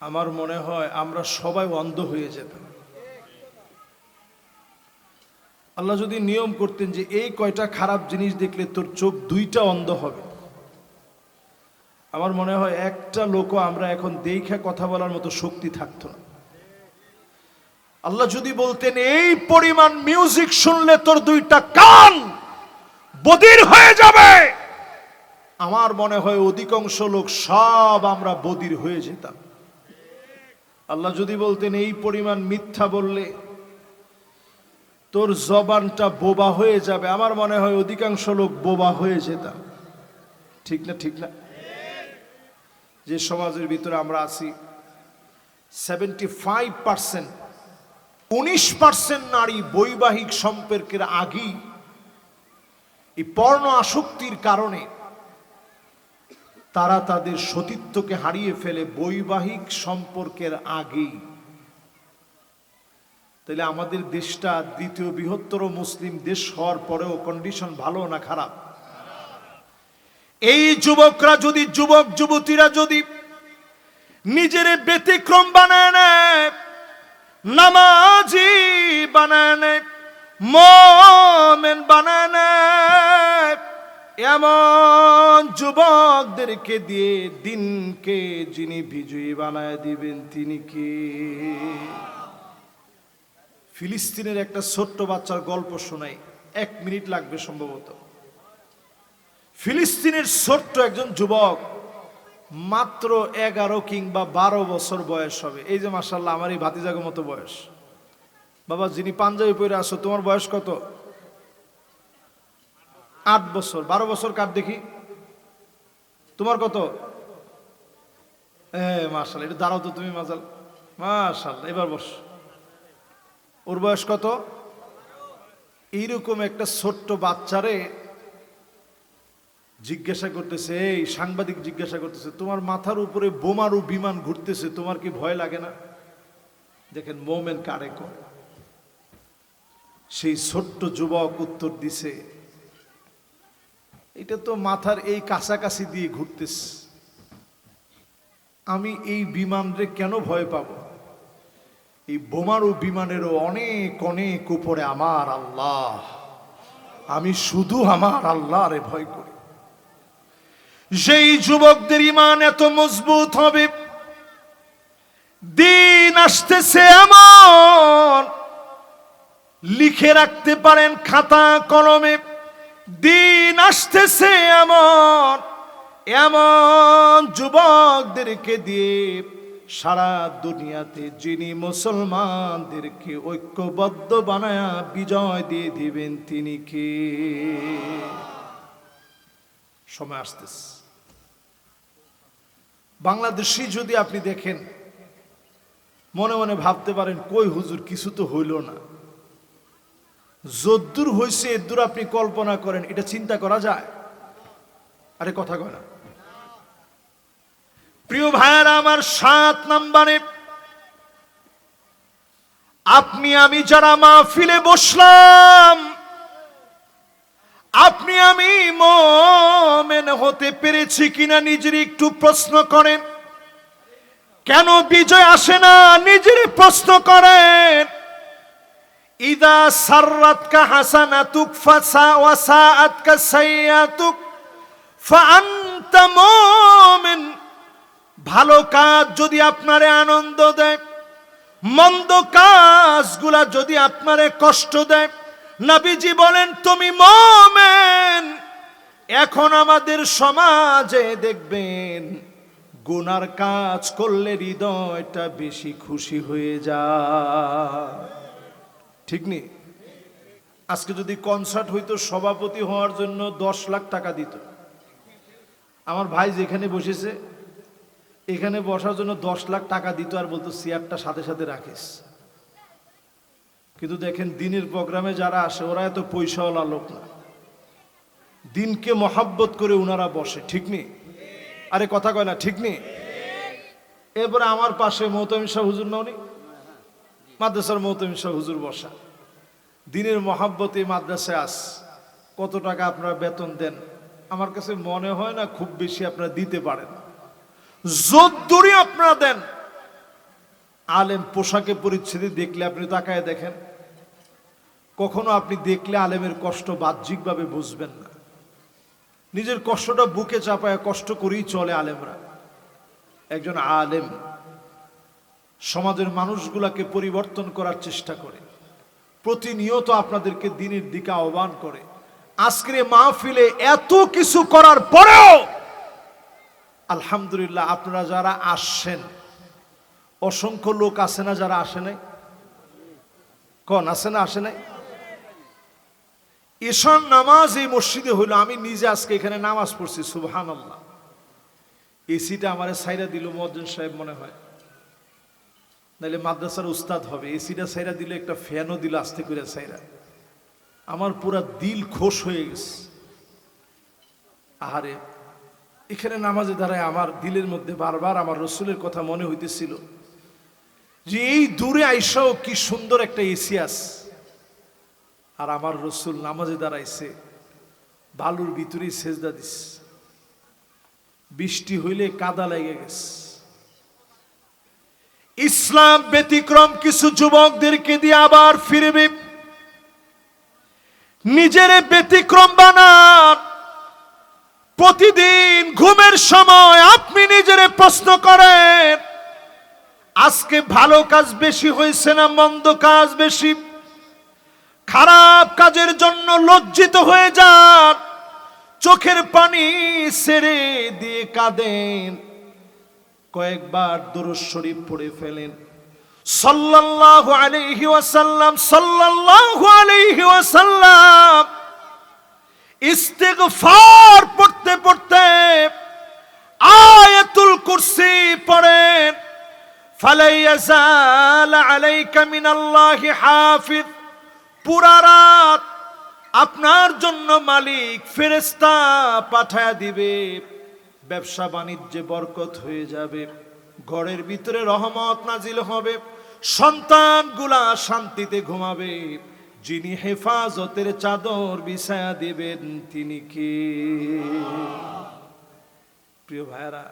আমার মনে হয় আমরা সবাই অন্ধ হয়ে যেতাম। আল্লাহ যদি নিয়ম করতেন যে এই কয়টা খারাপ জিনিস দেখলে তোর চোখ 2টা অন্ধ হবে, আমার মনে হয় একটা লোকও আমরা এখন দেখে কথা বলার মতো শক্তি থাকতো না। আল্লাহ যদি বলতেন এই পরিমাণ মিউজিক শুনলে তোর 2টা কান বধির হয়ে যাবে, আমার মনে হয় অধিকাংশ লোক সব আমরা বধির হয়ে যেতাম। আল্লাহ যদি বলতেন এই পরিমাণ মিথ্যা বললে তোর জবানটা বোবা হয়ে যাবে, আমার মনে হয় অধিকাংশ লোক বোবা হয়ে যেতাম। ঠিক না? ঠিক না? যে সমাজের ভিতরে আমরা আছি 75%, 19% নারী বৈবাহিক সম্পর্কের আগেই এই পর্ণ আসক্তির কারণে তারা তাদের সতীত্বকে হারিয়ে ফেলে বৈবাহিক সম্পর্কের আগেই। তাহলে আমাদের দেশটা দ্বিতীয় বৃহত্তর মুসলিম দেশ হওয়ার পরেও কন্ডিশন ভালো না খারাপ? এই যুবকরা যদি, যুবক যুবতীরা যদি নিজের ব্যতিক্রম বানায় নেয়, নামাজি বানায় নেয়, মুমিন বানায় নেয়, এমন যুবকদেরকে দিয়ে দিনকে যিনি বিজয়ী বানায় দিবেন তিনি কে? ফিলিস্তিনের একটা ছোট্ট বাচ্চার গল্প শোনাই, 1 মিনিট লাগবে সম্ভবত। ফিলিস্তিনের ছোট্ট একজন যুবক, মাত্র 11 কিংবা 12 বছর বয়স হবে। এই যে মাশাআল্লাহ আমার এই ভাতিজাগো মতো বয়স। বাবা যিনি পাঞ্জাবি পরে আসো, তোমার বয়স কত? 8 বছর। 12 বছর কার দেখি? তোমার কত? মাশাআল্লাহ, এটা দাঁড়াও তো তুমি মাজাল। মাশাআল্লাহ, এবার বস। ওর বয়স কত? এইরকম একটা ছোট্ট বাচ্চারে জিজ্ঞাসা করতেছে, এই সাংবাদিক জিজ্ঞাসা করতেছে, তোমার মাথার উপরে বোমারু বিমান ঘুরতেছে, তোমার কি ভয় লাগে না? দেখেন মোমেন কারে করে। সেই ছোট্ট যুবক উত্তর দিছে, এটা তো মাথার এই কাছাকাছি দিয়ে ঘুরতেছে, আমি এই বিমানরে কেন ভয় পাব? এই বোমার ও বিমানেরও অনেক অনেক উপরে আমার আল্লাহ, আমি শুধু আমার আল্লাহরে ভয় করি। যেই যুবকদের ঈমান এত মজবুত হবে, দিন আসতেছে এমন লিখে রাখতে পারেন খাতা কলমে, দিন আসতেছে এমন এমন যুবকদেরকে দিয়ে সারা দুনিয়াতে যিনি মুসলমানদেরকে ঐক্যবদ্ধ বানায়া বিজয় দিয়ে দিবেন তিনি কে? সময় আসতেছে। বাংলাদেশি যদি আপনি দেখেন, মনে মনে ভাবতে পারেন কই হুজুর কিছু তো হইল না। যদ্দূর হয়েছে এদ্দূর আপনি কল্পনা করেন, এটা চিন্তা করা যায়? আরে কথা কয় না। প্রিয় ভাইয়েরা আমার, 7 নম্বরে আপনি আমি যারা মাহফিলে বসলাম, আপনি আমি মুমিন হতে পেরেছি কিনা নিজের একটু প্রশ্ন করেন। কেন বিজয় আসে না নিজের প্রশ্ন করেন। ইদা সাররাতকা হাসানাতুক ওয়াসাআতকা সাইয়াতুক ফাআনতা মুমিন। ভালো কাজ যদি আপনারে আনন্দ দেয়, মন্দ কাজগুলা যদি আপনারে কষ্ট দেয়, নবীজি বলেন তুমি মুমিন। এখন আমাদের সমাজে দেখবেন গুনার কাজ করলে হৃদয়টা বেশি খুশি হয়ে যায়, ঠিক নেই? আজকে যদি কনসার্ট হইতো, সভাপতি হওয়ার জন্য 10 লাখ টাকা দিত। আমার ভাই যেখানে বসেছে এখানে বসার জন্য 10 লাখ টাকা দিত, আর বলতো চেয়ারটা সাথে সাথে রাখিস। কিন্তু দেখেন দিনের প্রোগ্রামে যারা আসে ওরা এত পয়সাওয়ালা লোক না, দিনকে মহাব্বত করে ওনারা বসে, ঠিক নেই? আরে কথা কয় না, ঠিক নেই? এরপরে আমার পাশে মহতামিম শাহ হুজুর ননি, মাদ্রাসার মহতামিম শাহ হুজুর বসা, দিনের মহাব্বতে মাদ্রাসায় আস। কত টাকা আপনারা বেতন দেন? আমার কাছে মনে হয় না খুব বেশি আপনারা দিতে পারেন। যদ্দূরই আপনারা দেন, আলেম পোশাকে পরিচ্ছদে দেখলে আপনি তাকায় দেখেন, কখনো আপনি দেখলে আলেমের কষ্ট বাহ্যিকভাবে বুঝবেন না। নিজের কষ্টটা বুকে চাপায় কষ্ট করেই চলে আলেমরা। একজন আলেম সমাজের মানুষগুলাকে পরিবর্তন করার চেষ্টা করে, প্রতিনিয়ত আপনাদেরকে দিনের দিকে আহ্বান করে। আজকের মাহফিলে এত কিছু করার পরেও আলহামদুলিল্লাহ আপনারা যারা আসছেন, অসংখ্য লোক আছে না যারা আসে নাই? কোন আছে না আসে নাই? ঈশান নামাজ এই মসজিদে হইল, আমি নিজে আজকে এখানে নামাজ পড়ছি, সুবহানাল্লাহ। এসিটা আমারে সাইরা দিল মুয়াজ্জিন সাহেব মনে হয়, নাহলে মাদ্রাসার উস্তাদ হবে। এসিটা সাইরা দিল, একটা ফ্যানও দিল আস্তে করে সাইরা। আমার পুরা দিল খোশ হয়ে গেছে। আহারে, এখানে নামাজে দাঁড়ায় আমার দিলের মধ্যে বারবার আমার রসুলের কথা মনে হইতেছিল যে এই দূরে আইসাও কি সুন্দর একটা এসি আছে, আর আমার রসুল নামাজে দাঁড়াইছে, বালুর ভিতরেই সেজদা দিস, বৃষ্টি হইলে কাদা লেগে গেছে। ইসলাম ব্যতিক্রম কিছু যুবকদেরকে দিয়ে আবার ফিরবে। নিজের ব্যতিক্রম বানান। প্রতিদিন ঘুমের সময় আপনি নিজের প্রশ্ন করেন, আজকে ভালো কাজ বেশি হয়েছে না মন্দ কাজ বেশি? খারাপ কাজের জন্য লজ্জিত হয়ে যান, চোখের পানি ছেড়ে দিয়ে কাঁদেন, কয়েকবার দুরূদ শরীফ পড়ে ফেলেন, সাল্লাল্লাহু আলাইহি ওয়াসাল্লাম, সাল্লাল্লাহু আলাইহি ওয়াসাল্লাম। ইস্তিগফার পড়তে পড়তে আয়াতুল কুরসি পড়েন, ফালা ইয়াজাল আলাইকা মিনাল্লাহি হাফিজ। পুরা রাত আপনার জন্য মালিক ফেরেশতা পাঠায়া দিবে, ব্যবসা বাণিজ্যে বরকত হয়ে যাবে, ঘরের ভিতরে রহমত নাজিল হবে, সন্তানগুলা শান্তিতে ঘুমাবে, যিনি হেফাজতের চাদর বিছায়া দেবেন তিনি কে? প্রিয় ভাইরা,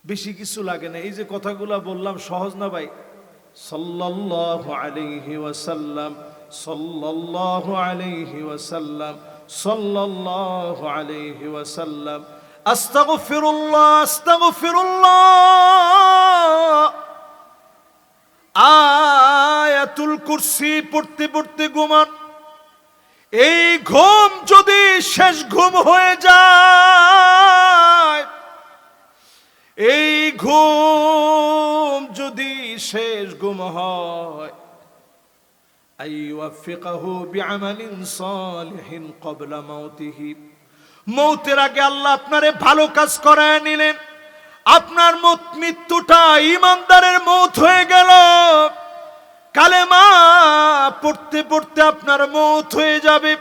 বেশি কিছু লাগে না, এই যে কথাগুলা বললাম সহজ না ভাই? সাল্লাল্লাহু আলাইহি ওয়াসাল্লাম, সাল্লাল্লাহু আলাইহি ওয়াসাল্লাম, সাল্লাল্লাহু আলাইহি ওয়াসাল্লাম, আস্তাগফিরুল্লাহ, আস্তাগফিরুল্লাহ। আয়াতুল কুরসি পড়তে পড়তে ঘুমান। এই ঘুম যদি শেষ ঘুম হয়ে যায়, এই ঘুম যদি শেষ ঘুম হয়, আইওয়াফিকাহু বিআমালিন সালিহিন ক্বাবলা মাউতিহি, মৌতের আগে আল্লাহ আপনারে ভালো কাজ করায় নিলেন, আপনার মৃত্যুটা ঈমানদারের মৌত হয়ে গেল। কালেমা পড়তে পড়তে আপনার মৌত হয়ে যাবে,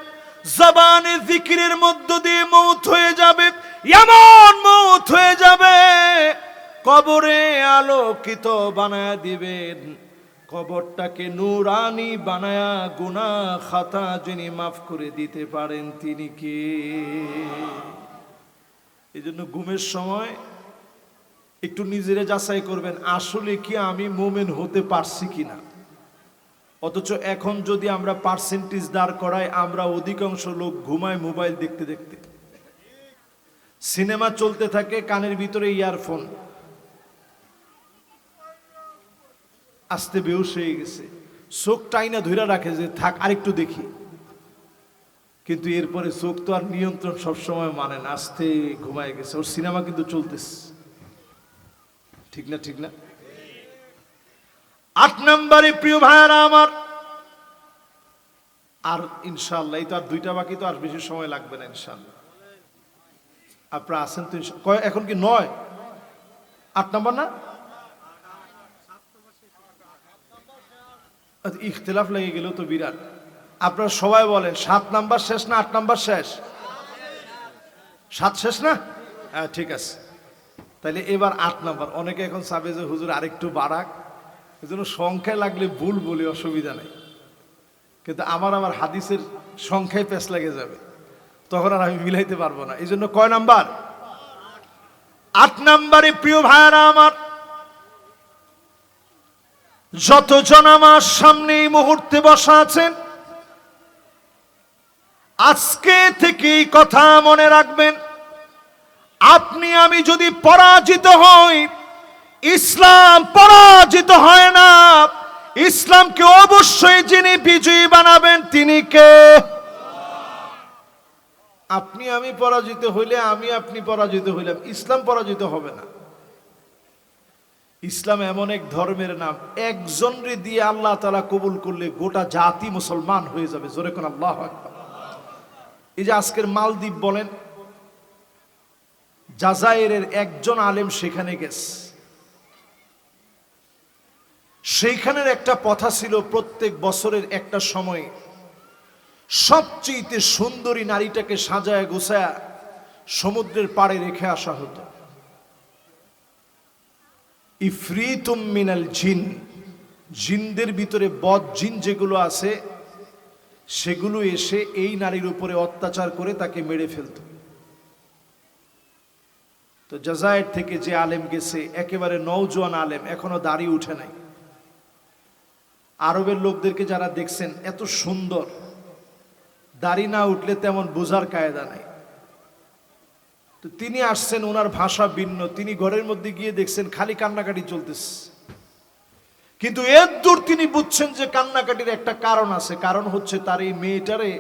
জবানে জিকিরের মধ্য দিয়ে মৌত হয়ে যাবে, এমন মৌত হয়ে যাবে কবরে আলোকিত বানায়া দিবেন। কবরটাকে নূরানি বানায়া গুনাহ খাতা যিনি মাফ করে দিতে পারেন তিনি কে? এই জন্য ঘুমের সময় একটু নিজেরা যাচাই করবেন, আসলে কি আমি মুমিন হতে পারছি কিনা। অথচ এখন যদি আমরা পার্সেন্টেজ দাঁড় করাই, আমরা অধিকাংশ লোক ঘুমায় মোবাইল দেখতে দেখতে। সিনেমা চলতে থাকে, কানের ভিতরে ইয়ারফোন, আস্তে বেহুশ হয়ে গেছে, চোখ টাইনা ধইরা রাখে যে থাক আরেকটু দেখি, কিন্তু এরপরে চোখ তো আর নিয়ন্ত্রণ সবসময় মানে না, আস্তে ঘুমায় গেছে, ওর সিনেমা কিন্তু চলতেছে। ঠিক না? ঠিক না? 8 নম্বরে প্রিয় ভাইরা আমার, আর ইনশাআল্লাহ এই তো আর 2টা বাকি, তো আর বেশি সময় লাগবে না ইনশাআল্লাহ। আপনারা আছেন তো এখন কি 9 8 নম্বর না? ইখতিলাফ লেগে গেল তো বিরাট। আপনারা সবাই বলেন 7 নাম্বার শেষ না 8 নাম্বার শেষ? 7 শেষ না? হ্যাঁ ঠিক আছে, তাহলে এবার 8 নাম্বার। অনেকে এখন চাবে যে হুজুর আরেকটু বাড়াক, এজন্য সংখ্যায় লাগলে ভুল বলি, অসুবিধা নেই, কিন্তু আমার হাদিসের সংখ্যায় পেছ লেগে যাবে, তখন আর আমি মিলাইতে পারবো না। এই জন্য কয় নাম্বার? 8 নাম্বারে প্রিয় ভাইরা আমার, যতজন আমার সামনে এই মুহূর্তে বসা আছেন, আজকে থেকে এই কথা মনে রাখবেন, আপনি আমি যদি পরাজিত হই, ইসলাম পরাজিত হয় না। ইসলামকে অবশ্যই যিনি বিজয়ী বানাবেন তিনি কে? আপনি আমি পরাজিত হইলে, আমি আপনি পরাজিত হইলাম, ইসলাম পরাজিত হবে না। ইসলাম এমন এক ধর্মের নাম, একজনরে দিয়ে আল্লাহ তাআলা কবুল করলে গোটা জাতি মুসলমান হয়ে যাবে। জোরে কোন আল্লাহু আকবার। এই যে আজকের মালদ্বীপ বলেন, জাজাইরের একজন আলেম সেখানে গেছে, সেইখানের একটা কথা ছিল, প্রত্যেক বছরের একটা সময় সবচেয়ে সুন্দরী নারীটাকে সাজায় গোছায়া সমুদ্রের পাড়ে রেখে আসা হতো। ইফরিতুম মিনাল জিন, জিনদের ভিতরে বদ জিন যেগুলো আছে সেগুলো এসে এই নারীর উপরে অত্যাচার করে তাকে মেরে ফেলত। তো জাজায়ের থেকে যে আলেম গেছে, একেবারে নওজোয়ান আলেম, এখনো দাড়ি উঠে নাই। আরবের লোকদেরকে যারা দেখছেন এত সুন্দর, দাড়ি না উঠলে তেমন বোঝার কায়দা নাই। তো তিনি আসছেন, ওনার ভাষা ভিন্ন, তিনি ঘরের মধ্যে গিয়ে দেখছেন খালি কান্নাকাটি চলতেছে, কিন্তু এর দূর তিনি বুঝছেন যে কান্নাকাটির একটা কারণ আছে, কারণ হচ্ছে তার এই মেয়েটারে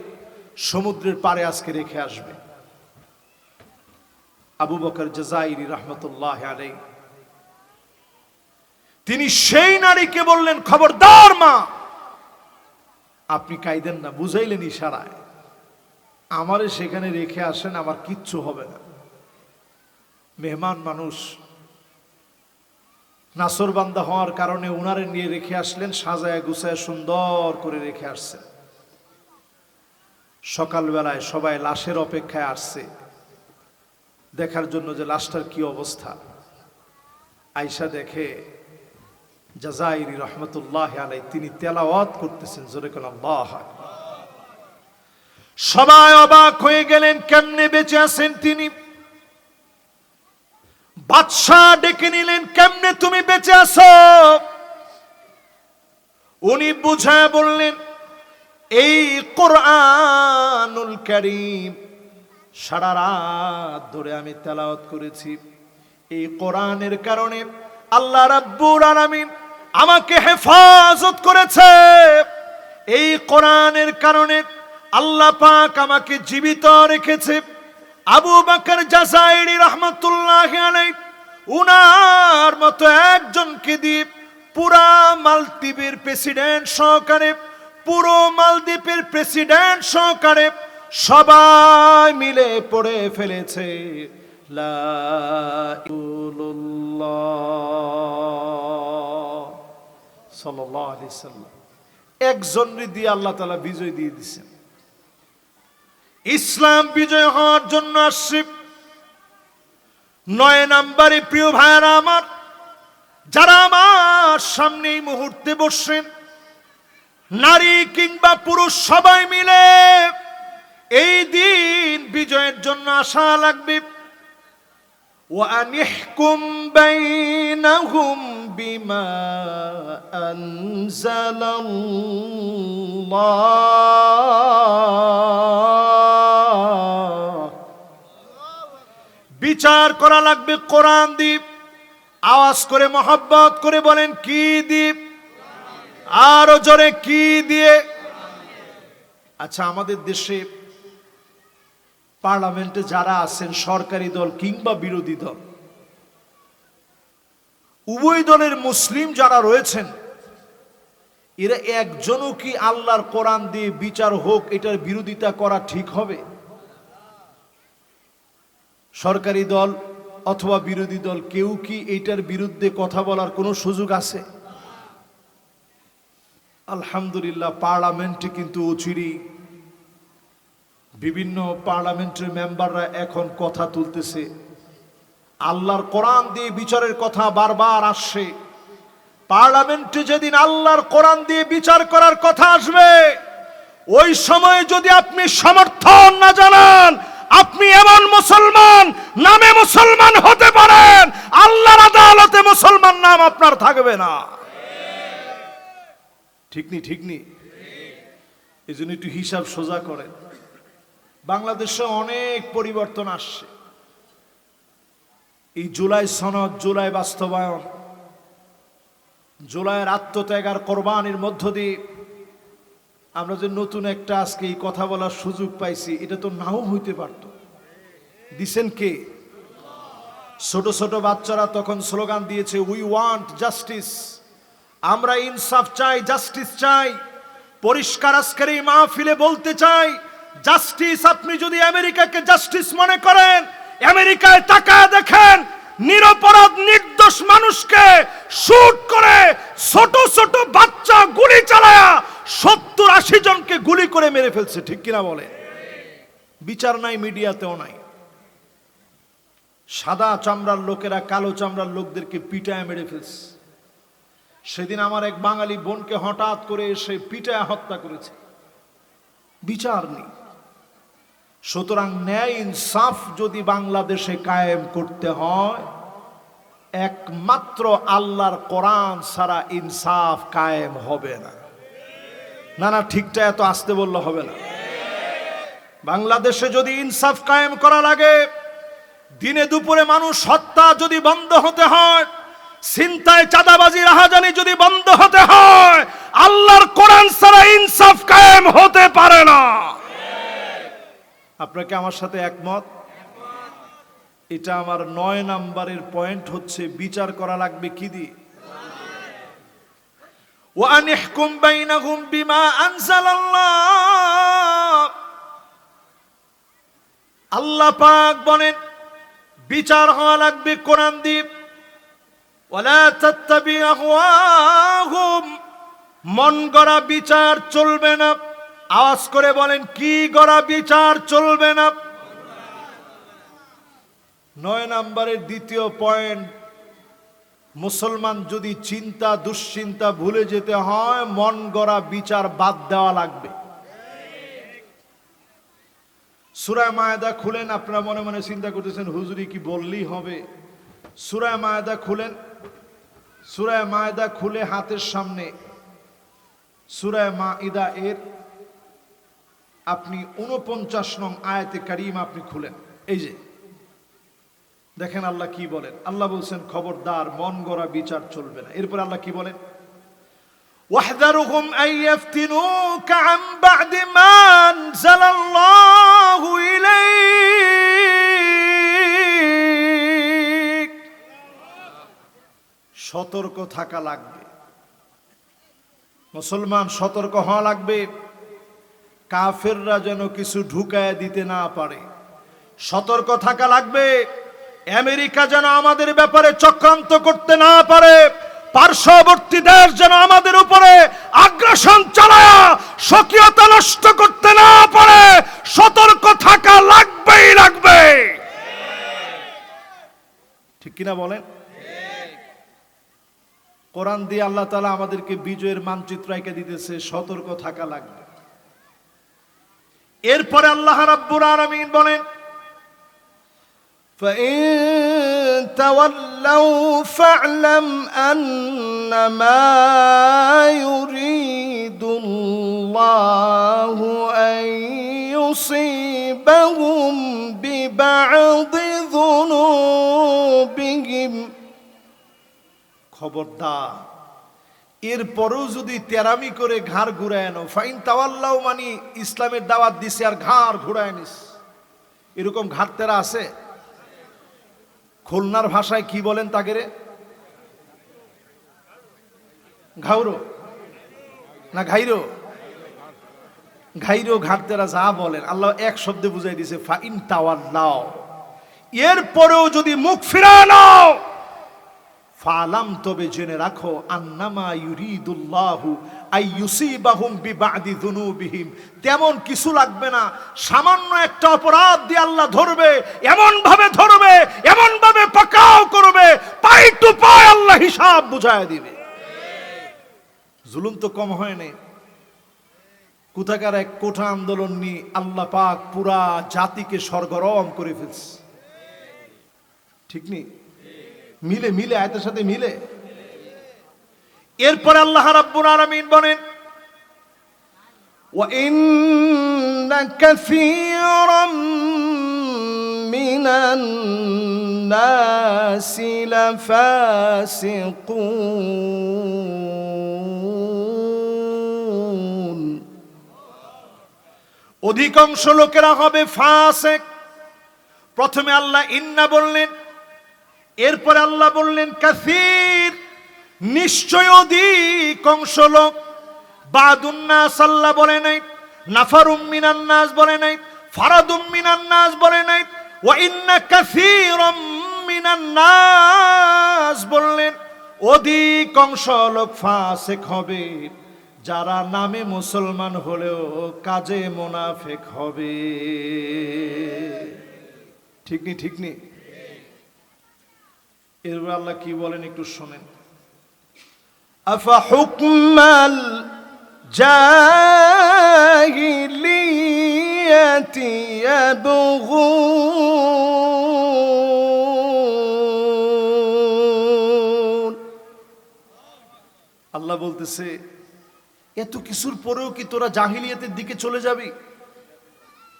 সমুদ্রের পাড়ে আজকে রেখে আসবে। আবু বকর জাজাইরি রহমতুল্লাহ আলাইহি, তিনি সেই নারীকে বললেন, খবরদার মা, আপনি কাইদেন না, বুঝাইলেন ইশারায়, আমারে সেখানে রেখে আসেন, আমার কিচ্ছু হবে না। মেহমান মানুষ, নাসরবান্দা হওয়ার কারণে উনারে নিয়ে রেখে আসলেন, সাজায় গুছায় সুন্দর করে রেখে আসছেন। সকালবেলায় সবাই লাশের অপেক্ষায় আসছে দেখার জন্য যে লাশটার কি অবস্থা। আয়সা দেখে জাযাইরি রহমতুল্লাহ আলাইহি তিনি তেলাওয়াত করতেছেন, জোরে কোন আল্লাহু আকবার। সবাই অবাক হয়ে গেলেন, কেমনে বেঁচে আছেন তিনি। বাদশা ডেকে নিলেন, কেমনে তুমি বেঁচে আছো? উনি বুঝায় বললেন, এই কোরআনুল কারীম সারা রাত ধরে আমি তেলাওয়াত করেছি। এই কোরআনের কারণে আল্লাহ রাব্বুল আলামিন আমাকে হেফাজত করেছে। এই কোরআনের কারণে আল্লাহ পাক আমাকে জীবিত রেখেছে। আবু বকর জাযাইরি রহমতুল্লাহ আলাইহি উনার মতো একজনকে দিয়ে পুরা মালদ্বীপের প্রেসিডেন্ট সহকারে, পুরো মালদ্বীপের প্রেসিডেন্ট সহকারে সবাই মিলে পড়ে ফেলেছে লা ইলাহা সাল্লাল্লাহু আলাইহি সাল্লাম। একজনকে দিয়ে আল্লাহ তাআলা বিজয় দিয়ে দিয়েছেন। ইসলাম বিজয় হওয়ার জন্য আসছে। 9 নম্বরে প্রিয় ভাইরা আমার, যারা আমার সামনে এই মুহূর্তে বসছেন, নারী কিংবা পুরুষ সবাই মিলে এই দিন বিজয়ের জন্য আশা লাগবে। وَأَنِحْكُمْ بَيْنَهُمْ بِمَا أَنزَلَ اللَّهُ। বিচার করা লাগবে কোরআন দিয়ে। আওয়াজ করে মহব্বত করে বলেন, কি দিয়ে? আরো জোরে, কি দিয়ে? আচ্ছা, আমাদের দেশে পার্লামেন্টে যারা আছেন, সরকারি দল কিংবা বিরোধী দল, উভয় দলের মুসলিম যারা রয়েছেন, এরা একজনও কি আল্লাহর কোরআন দিয়ে বিচার হোক এটার বিরোধিতা করা ঠিক হবে? সরকারি দল অথবা বিরোধী দল কেউ কি এটার বিরুদ্ধে কথা বলার কোনো সুযোগ আছে? আলহামদুলিল্লাহ, পার্লামেন্টে কিন্তু অচিরেই বিভিন্ন পার্লামেন্টের মেম্বাররা এখন কথা তুলতেছে, আল্লাহর কোরআন দিয়ে বিচারের কথা বারবার আসছে। পার্লামেন্টে যেদিন আল্লাহর কোরআন দিয়ে বিচার করার কথা আসবে, ওই সময় যদি আপনি সমর্থন না জানান, আপনি এমন মুসলমান নামে মুসলমান হতে পারেন, আল্লাহর আদালতে মুসলমান নাম আপনার থাকবে না। ঠিক নি? ঠিক নি? এই জন্য একটু হিসাব সোজা করেন। বাংলাদেশে অনেক পরিবর্তন আসছে। এই জুলাই সনদ, জুলাই বাস্তবায়ন, জুলাইয়ের আত্মত্যাগ আর কোরবানির মধ্য দিয়ে আমরা যে নতুন একটা আজকে এই কথা বলার সুযোগ পাইছি, এটা তো নাও হইতে পারত। দিছেন কে? ছোট ছোট বাচ্চারা তখন স্লোগান দিয়েছে, উই ওয়ান্ট জাস্টিস, আমরা ইনসাফ চাই, জাস্টিস চাই। পরিষ্কার আজকের এই মাহফিলে বলতে চাই, জাস্টিস, আপনি যদি আমেরিকাকে জাস্টিস মনে করেন, আমেরিকায় তাকায় দেখেন, নিরপরাধ নির্দোষ মানুষকে শুট করে ছোট ছোট বাচ্চা গুলি চালায়া 70-80 জনকে গুলি করে মেরে ফেলছে। ঠিক কিনা বলে? বিচার নাই, মিডিয়াতেও নাই। সাদা চামড়ার লোকেরা কালো চামড়ার লোকদেরকে পিটায় মেরে ফেলছে। সেদিন আমার এক বাঙালি বোনকে হঠাৎ করে এসে পিটায় হত্যা করেছে, বিচার নেই। সুতরাং ন্যায় ইনসাফ যদি বাংলাদেশে কায়েম করতে হয়, একমাত্র আল্লাহর কোরআন ছাড়া ইনসাফ কায়েম হবে না। না না, ঠিকটা এত আসতে বললে হবে না। বাংলাদেশে যদি ইনসাফ কায়েম করা লাগে, দিনে দুপুরে মানুষ হত্যা যদি বন্ধ হতে হয়, ছিনতাই, চাঁদাবাজি, রাহাজানি যদি বন্ধ হতে হয়, আল্লাহর কোরআন ছাড়া ইনসাফ কায়েম হতে পারে না। আপনাকে আমার সাথে একমত? এটা আমার 9 নম্বরের পয়েন্ট হচ্ছে, বিচার করা লাগবে কি দিয়ে? ওয়ানিহকুম বাইনাহুম বিমা আনজালাল্লাহ। আল্লাহ পাক বলেন, বিচার হওয়া লাগবে কোরআন দিয়ে। ওয়ালা তাত্তাবি আহওয়াহুম, মন গড়া বিচার চলবে না। আওয়াজ করে বলেন, কি গড়া বিচার চলবে না? 9 নম্বরের দ্বিতীয় পয়েন্ট, মুসলমান যদি চিন্তা দুশ্চিন্তা ভুলে যেতে হয়, মন গড়া বিচার বাদ দেওয়া লাগবে। সূরা মায়েদা খুলেন, আপনারা মনে মনে চিন্তা করতেছেন হুজুরি কি বললেই হবে। সূরা মায়েদা খুলেন, সূরা মায়েদা খুলে হাতের সামনে সূরা মাইদা এর আপনি 49 নং আয়াতে কারিমা আপনি খুলেন। এই যে দেখেন আল্লাহ কি বলেন। আল্লাহ বলছেন খবরদার মন গড়া বিচার চলবে না। এরপর আল্লাহ কি বলেন, ওয়াহদারুহুম আন ইফতিনুকা আন বা'দি মা আনজালাল্লাহু ইলাইক। সতর্ক থাকা লাগবে, মুসলমান সতর্ক হওয়া লাগবে, কাফেররা যেন কিছু ঢুকায় দিতে না পারে। সতর্ক থাকা লাগবে, আমেরিকা যেন আমাদের ব্যাপারে চক্রান্ত করতে না পারে, পার্শ্ববর্তী দেশ যেন আমাদের উপরে আগ্রাসন চালায়া স্বকীয়তা নষ্ট করতে না পারে। সতর্ক থাকা লাগবেই লাগবে, ঠিক কিনা বলেন? কোরআন দিয়ে আল্লাহ তাআলা আমাদেরকে বিজয়ের মানচিত্র এঁকে দিতেছে, সতর্ক থাকা লাগবে। এরপরে আল্লাহ রাব্বুল আলামিন বলেন, فَإِن تَوَلَّوْا فَاعْلَمْ أَنَّمَا يُرِيدُ اللَّهُ أَن يُصِيبَهُم بِبَعْضِ ذُنُوبِهِمْ। খবরদার এরপরেও যদি তেরামি করে ঘাড় ঘুরায় আনো, ফাইন তাওয়াল্লাউ মানে ইসলামের দাওয়াত দিছে আর ঘাড় ঘুরায় নিস, এরকম ঘাড় তেরা আছে? খুলনার ভাষায় কি বলেন তাকে রে? ঘাউরো না ঘাইরো? ঘাইরো ঘাটতেরা যা বলেন, আল্লাহ এক শব্দে বুঝাই দিছে ফাইন তাওয়াল্লাউ। এরপরেও যদি মুখ ফিরায় নাও, ফালাম তবে জেনে রাখো, আন্নামা ইউরিদুল্লাহু আইয়ুসিবাহুম বিবাদি যুনুবিহিম। তেমন কিছু লাগবে না, সামান্য একটা অপরাধ দিয়ে আল্লাহ ধরবে, এমন ভাবে ধরবে, এমন ভাবে পাকাও করবে, পাই টু পাই আল্লাহ হিসাব বুঝায় দিবে। জুলুম তো কম হয় না। কোথাকার এক কোঠা আন্দোলন নিয়ে আল্লাহ পাক পুরা জাতিকে সরগরম করে ফেলছে, ঠিক নেই? মিলে মিলে আয়াতের সাথে মিলে। এরপরে আল্লাহ রাব্বুল আলামিন বলেন, ওয়া ইন্না কাসীরাম মিনান নাসি লাফাসিকুন। অধিকাংশ লোকেরা হবে ফাসিক। প্রথমে আল্লাহ ইন্না বললেন, এরপরে আল্লাহ বললেন কাসীর, নিশ্চয় অধিকাংশ লোক। বাদুন নাস আল্লাহ বলে নাই, নাফারুম মিনান নাস বলে নাই, ফারাদুম মিনান নাস বলে নাই, ওয়া ইন্না কাসীরাম মিনান নাস বললেন। অধিকাংশ লোক ফাসিক হবে, যারা নামে মুসলমান হলেও কাজে মুনাফিক হবে। ঠিক নি? ঠিক নি? এরপর আল্লাহ কি বলেন একটু শোনেন, আফা হুকমাল জাহিলিয়াতি ইয়াবগুন। আল্লাহ বলতেছে এত কিছুর পরেও কি তোরা জাহিলিয়াতের দিকে চলে যাবি?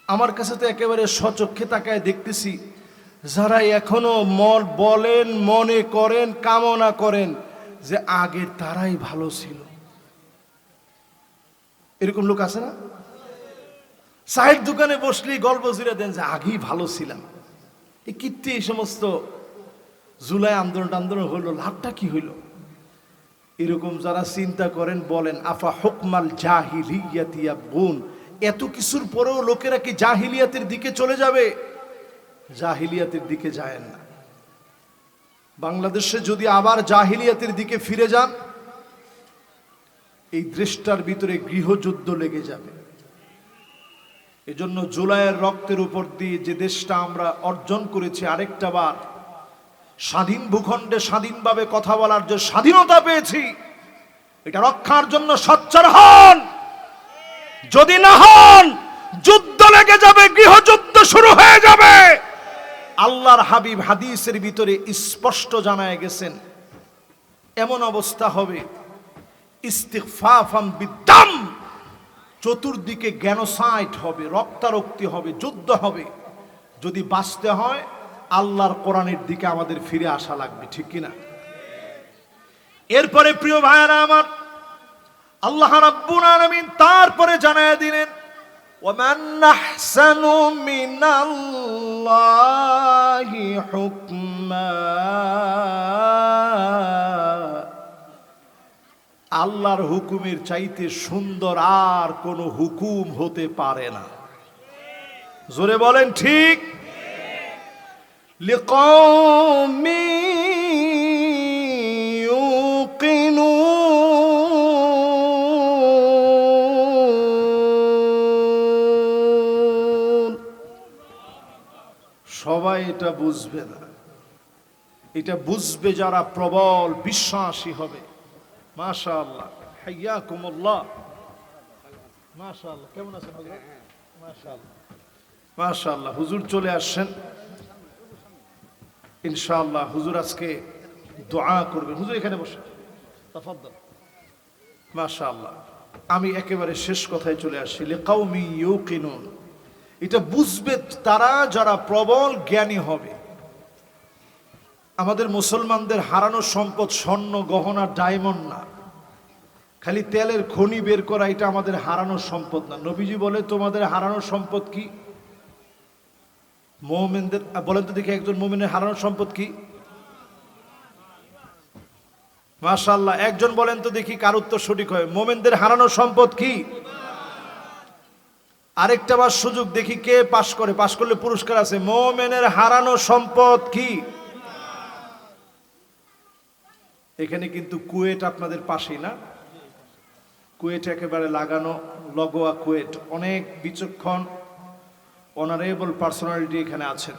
আমার কাছে তো একেবারে সচক্ষে তাকায় দেখতেছি, যারা এখনো বলেন, মনে করেন, কামনা করেন যে আগের তারাই ভালো ছিল। এরকম লোক আছে না? চায়ের দোকানে বসলেই গল্প জুড়ে দেন যে আগেই ভালো ছিলাম। এই কীর্তি, এই সমস্ত জুলাই আন্দোলন হইলো, লাভটা কি হইল? এরকম যারা চিন্তা করেন বলেন, আফা হুকমাল জাহিলিয়াতি ইয়াবগুন। এত কিছুর পরেও লোকেরা কি জাহিলিয়াতের দিকে চলে যাবে? জাহিলিয়াতের দিকে যায় না। বাংলাদেশে যদি আবার জাহিলিয়াতের দিকে ফিরে যান, এই দেশটার ভিতরে গৃহযুদ্ধ লেগে যাবে। এজন্য জুলাইয়ের রক্তের উপর দিয়ে যে দেশটা আমরা অর্জন করেছি, আরেকটা বার স্বাধীন ভূখণ্ডে স্বাধীনভাবে কথা বলার যে স্বাধীনতা পেয়েছি, এটা রক্ষার জন্য সোচ্চার হন। যদি না হন, যুদ্ধ লেগে যাবে, গৃহযুদ্ধ শুরু হয়ে যাবে। আল্লাহর হাবিব হাদিসের ভিতরে স্পষ্ট জানায় গেছেন, এমন অবস্থা হবে ইস্তিগফাফাম বিদ্দাম, চতুর্দিকে গ্যানোসাইড হবে, রক্তারক্তি হবে, যুদ্ধ হবে। যদি বাঁচতে হয়, আল্লাহর কোরআনের দিকে আমাদের ফিরে আসা লাগবে, ঠিক কিনা? এরপরে প্রিয় ভাইয়েরা আমার, আল্লাহ রাব্বুল আলামিন তারপরে জানায় দিলেন, ওয়ামান আহসানু মিনাল্লাহি হুকমা, আল্লাহর হুকুমের চাইতে সুন্দর আর কোনো হুকুম হতে পারে না। জোরে বলেন ঠিক। লিকাওমি ইউকিনুন, সবাই এটা বুঝবে না। এটা বুঝবে যারা প্রবল বিশ্বাসী হবে। মাশাআল্লাহ, হাইয়াকুমুল্লাহ। মাশাআল্লাহ, কেমন আছেন হযরত? মাশাআল্লাহ, মাশাআল্লাহ। হুজুর চলে আসছেন ইনশাআল্লাহ। হুজুর আজকে দোয়া করবেন। হুজুর এখানে বসে, তাফাদ্দাল। মাশাআল্লাহ। আমি একেবারে শেষ কথায় চলে আসছি। লিকাওমি ইউকিনুন, এটা বুঝবে তারা যারা প্রবল জ্ঞানী হবে। আমাদের মুসলমানদের হারানো সম্পদ স্বর্ণ গহনা ডায়মন্ড না, খালি তেলের খনি বের করা, এটা আমাদের হারানো সম্পদ না। নবীজি বলে, তোমাদের হারানো সম্পদ কি? মুমিনদের বলেন তো দেখি, একজন মুমিনের হারানো সম্পদ কি? মাশাআল্লাহ, একজন বলেন তো দেখি, কার উত্তর সঠিক হয়। মুমিনদের হারানো সম্পদ কি? আরেকটা বার সুযোগ দেখি, কে পাশ করে, পাশ করলে পুরস্কার আছে। মুমিনের হারানো সম্পদ কি? এখানে কিন্তু কুয়েট আপনাদের পাশেই না? কুয়েট একেবারে লাগানো, লগোয়া কুয়েট। অনেক বিচক্ষণ অনারেবল পার্সোনালিটি এখানে আছেন।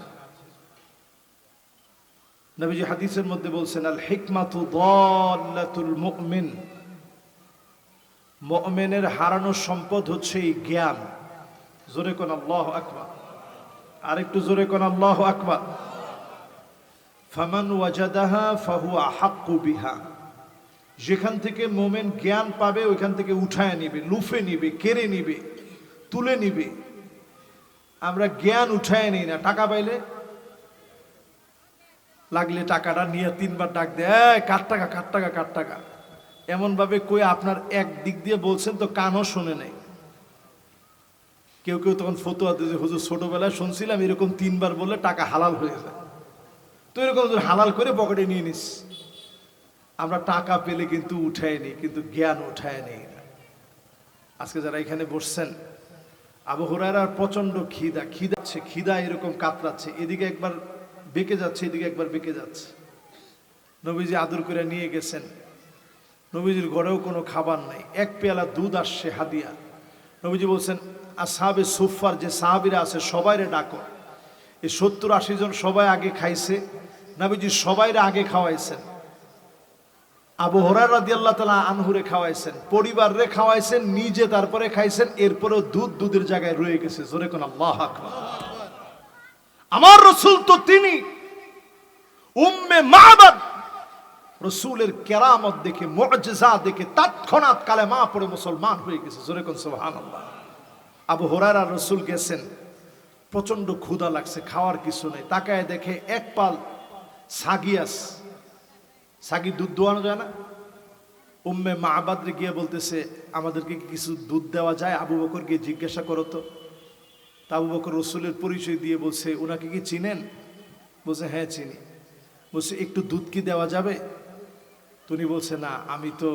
নবীজি হাদিসের মধ্যে বলছেন, আল হিকমাতু দাল্লাতুল মুমিন, মুমিনের হারানো সম্পদ হচ্ছে এই জ্ঞান। জোরে কোন আল্লাহু আকবার, আরেকটু জোরে কোন আল্লাহু আকবার। ফামান ওয়াজাদাহা ফাহুয়া আহাক্কু বিহা, যেখান থেকে মোমেন জ্ঞান পাবে ওইখান থেকে উঠায় নিবে, লুফে নিবে, কেড়ে নিবে, তুলে নিবে। আমরা জ্ঞান উঠায় নিই না। টাকা পাইলে লাগলে টাকাটা নিয়ে তিনবার ডাক দেয়, কার টাকা, কার টাকা, কার টাকা, এমন ভাবে কই আপনার এক দিক দিয়ে বলছেন তো কানও শুনে নেই। কেউ কেউ তখন ফতোয়া দিয়েছে, হুজুর ছোটবেলায় শুনছিলাম এরকম তিনবার বললে টাকা হালাল হয়ে যায়, তো এরকম হালাল করে পকেটে নিয়ে নিস। আমরা টাকা পেলে কিন্তু উঠায় নিই, কিন্তু জ্ঞান উঠায় নেই না। আজকে যারা এখানে বসছেন, আবু হুরায়রার প্রচন্ড খিদা এরকম কাতরাচ্ছে, এদিকে একবার বেঁকে যাচ্ছে, এদিকে একবার বেঁকে যাচ্ছে। নবীজি আদর করে নিয়ে গেছেন। নবীজির ঘরেও কোনো খাবার নাই, এক পেয়ালা দুধ আসছে হাদিয়া। নবীজি বলছেন, আসহাবে সুফার যে সাহাবীরা আছে সবাইরে ডাকো। এই 70-80 জন সবাই আগে খাইছে, নবীজি সবাইরে আগে খাওয়াইছেন। আবু হুরায়রা রাদিয়াল্লাহু তাআলা আনহুরে খাওয়াইছেন, পরিবারে খাওয়াইছেন, নিজে তারপরে খাইছেন। এরপরেও দুধের জায়গায় রয়ে গেছে। জোরে কোন আল্লাহু আকবার। আমার রাসূল তো তিনি উম্মে মা'বাদ, রাসূলের কেরামত দেখে, মুআজিজা দেখে তৎক্ষণাৎ কালেমা পড়ে মুসলমান হয়ে গেছে। জোরে কোন সুবহানাল্লাহ। আবু হুরায়রা রাসূল গেছেন, প্রচন্ড ক্ষুধা লাগছে, খাওয়ার কিছু নেই। তাকায় দেখে এক পাল সাগিয়াস, সাগি দুধ দোয়ানো যায় না? উম্মে মা'বাদরে গিয়ে বলতেছে, আমাদেরকে কি কিছু দুধ দেওয়া যায়? আবু বকর গিয়ে জিজ্ঞাসা করো তো। তা আবু বকর রাসূলের পরিচয় দিয়ে বলছে, ওনাকে কি চিনেন? বলছে, হ্যাঁ চিনি। বলছে, একটু দুধ কি দেওয়া যাবে? তুমি বলছে, না আমি তো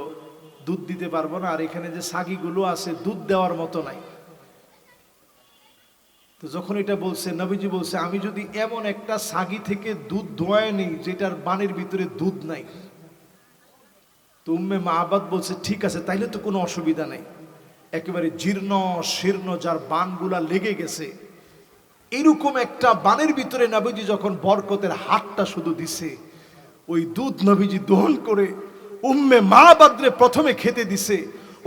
দুধ দিতে পারবো না, আর এখানে যে সাগিগুলো আছে দুধ দেওয়ার মতো নাই। তো যখন এটা বলছে, নবীজি বলছে, আমি যদি এমন একটা সাগি থেকে দুধ দোয়ায় নিই যেটার বানের ভিতরে দুধ নাই, তো উম্মে মা'বাদ বলছে, ঠিক আছে, তাইলে তো কোনো অসুবিধা নেই। একেবারে জীর্ণ শীর্ণ, যার বানগুলা লেগে গেছে, এরকম একটা বানের ভিতরে নবীজি যখন বরকতের হাতটা শুধু দিছে, ওই দুধ নবীজি দহন করে উম্মে মাবাদরে প্রথমে খেতে দিছে।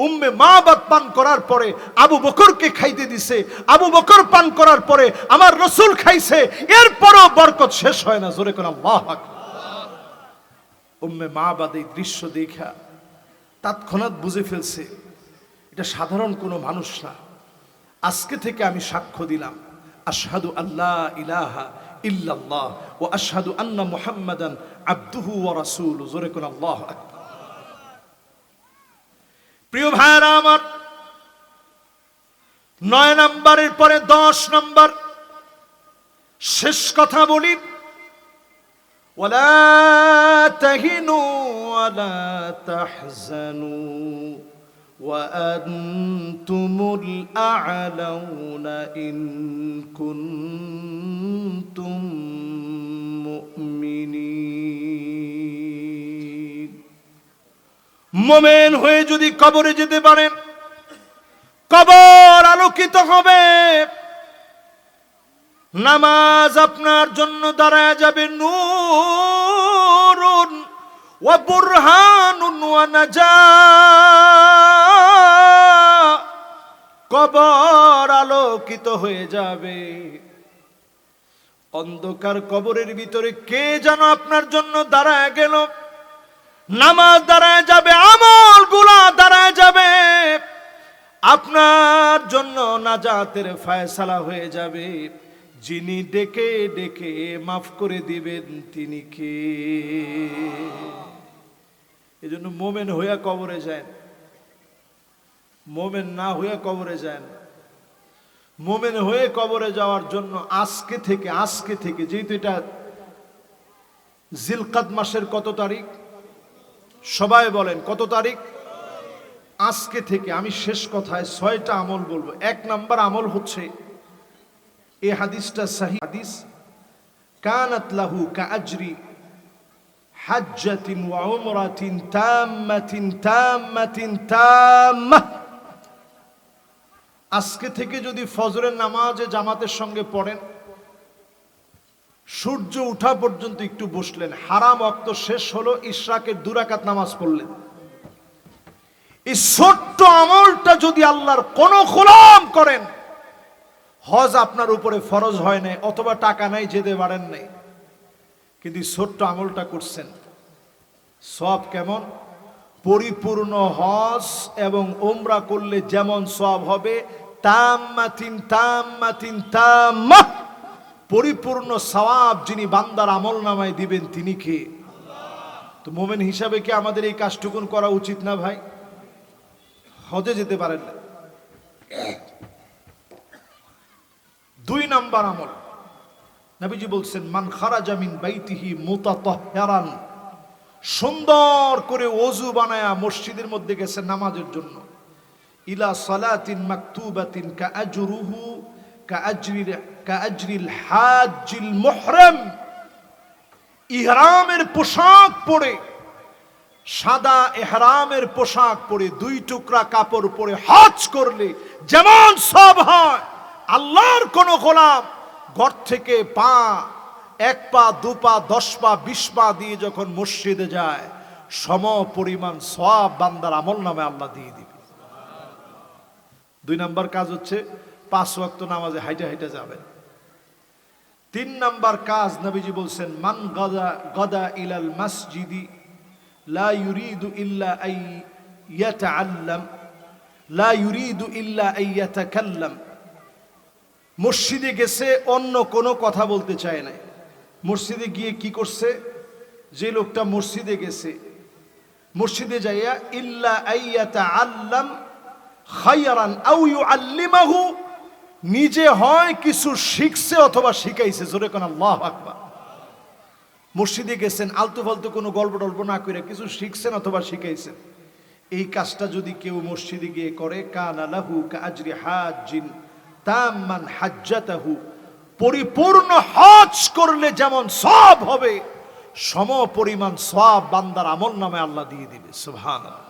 উম্মে মাবাদ পান করার পরে আবু বকরকে খাইতে দিছে। আবু বকর পান করার পরে আমার রাসূল খাইছে। এরপরও বরকত শেষ হয় না। জোরে করে আল্লাহু আকবার। উম্মে মাবাদ এই দৃশ্য দেখা তৎক্ষণাৎ বুঝে ফেলছে এটা সাধারণ কোনো মানুষ না। আজকে থেকে আমি সাক্ষ্য দিলাম, আশহাদু আল্লা ইলাহা ইল্লাল্লাহ ওয়া আশহাদু আন্না মুহাম্মাদান আবদুহু ওয়া রাসূলুহু। জোরে করে আল্লাহু আকবার। প্রিয় ভাইরা আমার, 9 নম্বরের পরে 10 নম্বর শেষ কথা বলি। ওয়ালা তাহিনু ওয়ালা তাহজানু ওয়া আনতুমুল আ'লাউনা ইন কুনতুম মুমিনিন। মুমিন হয়ে যদি কবরে যেতে পারেন, কবর আলোকিত হবে। নামাজ আপনার জন্য দাঁড়ায় যাবে নূরুন ওয়া বুরহানুন ওয়া নাজাহ। কবর আলোকিত হয়ে যাবে। অন্ধকার কবরের ভিতরে কে যেন আপনার জন্য দাঁড়ায় গেল। নামাজ দাঁড়ায় যাবে, আমলগুলা দাঁড়ায় যাবে। আপনার জন্য নাজাতের ফয়সালা হয়ে যাবে। যিনি ডেকে ডেকে মাফ করে দিবেন তিনি কে? এজন্য মোমেন হইয়া কবরে যায়, মোমেন না হইয়া কবরে যায় না। মোমেন হয়ে কবরে যাওয়ার জন্য আজকে থেকে যেহেতু এটা জিলকাদ মাসের কত তারিখ সবাই বলেন, কত তারিখ? আজকে থেকে আমি শেষ কথায় 6টা আমল বলবো। 1 নাম্বার আমল হচ্ছে, এই হাদিসটা সহিহ হাদিস, কানাত লাহু কাআজরি হাজ্জাতিন ওয়া উমরাতিন তাম্মাতিন তাম্মাহ। আজকে থেকে যদি ফজরের নামাজে জামাতের সঙ্গে পড়েন, সূর্য উঠা পর্যন্ত একটু বসলেন, হারাম ওয়াক্ত শেষ হলো, ইশরাকের 2 রাকাত নামাজ পড়লেন, এই ছোট্ট আমলটা যদি আল্লাহর কোন গোলাম করেন, হজ আপনার উপরে ফরজ হয় নাই অথবা টাকা নাই, যেতে পারেন নাই, কিন্তু ছোট্ট আমলটা করছেন, সওয়াব কেমন? পরিপূর্ণ হজ এবং উমরা করলে যেমন সওয়াব হবে, তাম্মাহ পরিপূর্ণ সওয়াব যিনি বান্দার আমল নামায় দিবেন তিনি কে? তো মোমেন হিসাবে কি আমাদের এই কাজটুকুন করা উচিত না ভাই? হজে যেতে পারেন না। 2 নাম্বার আমল, নবীজি বলছেন, মান খারাজা মিন বাইতিহি মুতাতাহহিরান, সুন্দর করে ওযু বানায়া মসজিদের মধ্যে গেছে নামাজের জন্য, ইলা সালাতিন মাকতুবাতিন কাআজরুহু কাআজরিল হাজ্জিল মুহরাম। ইহরামের পোশাক পরে, সাদা ইহরামের পোশাক পরে 2 টুকরা কাপড় পরে হজ করলে যেমন সওয়াব হয়, আল্লাহর কোন গোলাম ঘর থেকে 1 পা 2 পা 10 পা 20 পা দিয়ে যখন মসজিদে যায়, সম পরিমাণ সওয়াব বান্দার আমল নামে আল্লাহ দিয়ে দিবে। 2 নাম্বার কাজ হচ্ছে 5 ওয়াক্ত নামাজে হাইটা যাবেন। 3 নাম্বার কাজ, নবীজি বলছেন, মান গাদা ইলাল মসজিদি লা ইউরিদু ইল্লা আই ইয়াতাআল্লাম লা ইউরিদু ইল্লা আই ইয়াতাকাল্লাম। মসজিদে গেছে, অন্য কোনো কথা বলতে চায় না। মসজিদে গিয়ে কি করছে? যে লোকটা মসজিদে গেছে, মসজিদে যাইয়া ইল্লা আই ইয়াতাআল্লাম খায়রান আও ইউআল্লিমাহু, নিজে হয় কিছু শিখছে অথবা শিখাইছে। জোরে কোন আল্লাহু আকবার। মসজিদে গেছেন, আলতু ফালতু কোনো গল্প টল্প না করে কিছু শিখছেন অথবা শিখাইছেন। এই কাজটা যদি কেউ মসজিদে গিয়ে করে, কানা লাহু কাআজরি হাজ্জিন তাম্মান হাজ্জাতাহু, পরিপূর্ণ হজ করলে যেমন সওয়াব হবে, সম পরিমাণ সওয়াব বান্দার আমল নামে আল্লাহ দিয়ে দিবে। সুবহানাল্লাহ।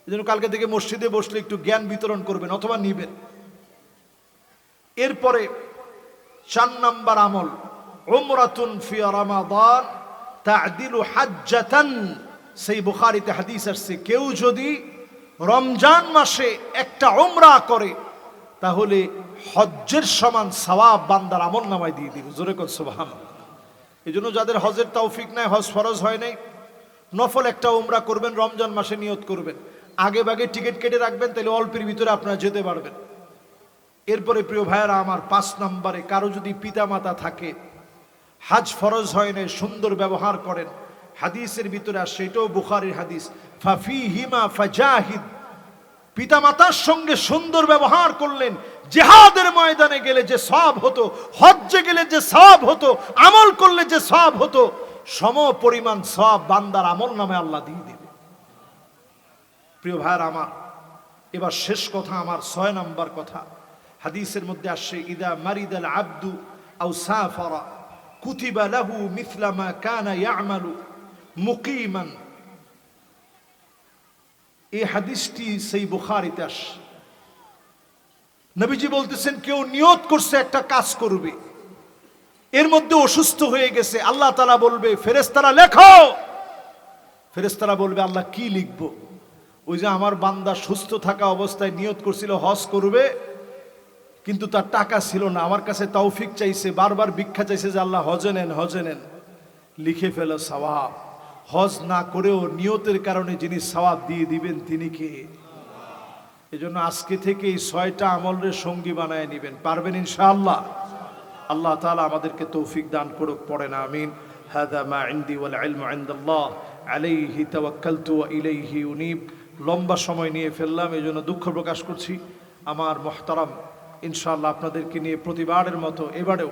এজন্য কালকে থেকে মসজিদে বসলে একটু জ্ঞান বিতরণ করবেন অথবা নিবেন। এরপরে 4 নাম্বার আমল, উমরাতুন ফি রমাদান তা'দিলু হাজ্জাতান, সেই বুখারীতে হাদিস আসছে, কেউ যদি রমজান মাসে একটা উমরা করে তাহলে হজ্জের সমান সওয়াব বান্দার আমলনামায় দিয়ে দিবে। জোরে কোন সুবহানাল্লাহ। এজন্য যাদের হজের তৌফিক নাই, হজ ফরজ হয় নাই, নফল একটা উমরা করবেন, রমজান মাসে নিয়ত করবেন, আগে ভাগে টিকিট কেটে রাখবেন, তাহলে অল্পের ভিতরে আপনারা যেতে পারবেন। এরপরে প্রিয় ভাইয়েরা আমার, 5 নম্বরে, কারো যদি পিতামাতা থাকে, হাজ ফরজ হয় নাই, সুন্দর ব্যবহার করেন, হাদিসের ভিতরে আসে, এটাও বুখারীর হাদিস, ফাফিহিমা ফাজাহিদ, পিতামাতার সঙ্গে সুন্দর ব্যবহার করলেন, জিহাদের ময়দানে গেলে যে সওয়াব হতো, হজ্জে গেলে যে সওয়াব হতো, আমল করলে যে সওয়াব হতো, সম পরিমাণ সওয়াব বান্দার আমল নামে আল্লাহ দিয়ে দেবে। প্রিয় ভাইয়েরা আমার, এবার শেষ কথা আমার, 6 নম্বর কথা, হাদিসের মধ্যে আসছে, ইদা মারিদাল আব্দু আও সাফারা কুতিবা লাহু মিথলা মা কানা ইয়ামালু মুকিমান। এই হাদিসটি সেই বুখারীতে আসে। নবীজি বলতেছেন, কেউ নিয়ত করছে একটা কাজ করবে, এর মধ্যে অসুস্থ হয়ে গেছে, আল্লাহ তাআলা বলবে ফেরেশতারা লেখো। ফেরেশতারা বলবে আল্লাহ কি লিখব? ওই যে আমার বান্দা সুস্থ থাকা অবস্থায় নিয়ত করছিল হজ করবে, কিন্তু তার টাকা ছিল না, আমার কাছে তৌফিক চাইছে, বারবার ভিক্ষা চাইছে যে আল্লাহ হজে নেন, হজে নেন, লিখে ফেলো সওয়াব। হজ না করেও নিয়তের কারণে যিনি সওয়াব দিয়ে দিবেন তিনি কে? এজন্য আজকে থেকে এই 6টা আমলের সঙ্গী বানায় নেবেন, পারবেন ইনশাআল্লাহ। আল্লাহ তাআলা আমাদেরকে তৌফিক দান করুক, পড়েন আমিন। হাদা মা ইনদি ওয়াল ইলমু ইনদাল্লাহ আলাইহি তাওয়াক্কালতু ওয়া ইলাইহি উনীব। লম্বা সময় নিয়ে ফেললাম, এজন্য দুঃখ প্রকাশ করছি। আমার মুহতারাম, ইনশাআল্লাহ আপনাদেরকে নিয়ে প্রতিবারের মতো এবারেও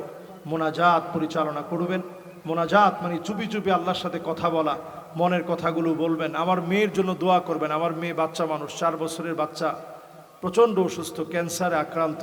মোনাজাত পরিচালনা করবেন। মোনাজাত মানে চুপি চুপি আল্লাহর সাথে কথা বলা, মনের কথাগুলো বলবেন। আমার মেয়ের জন্য দোয়া করবেন। আমার মেয়ে বাচ্চা মানুষ, 4 বছরের বাচ্চা, প্রচণ্ড অসুস্থ, ক্যান্সারে আক্রান্ত।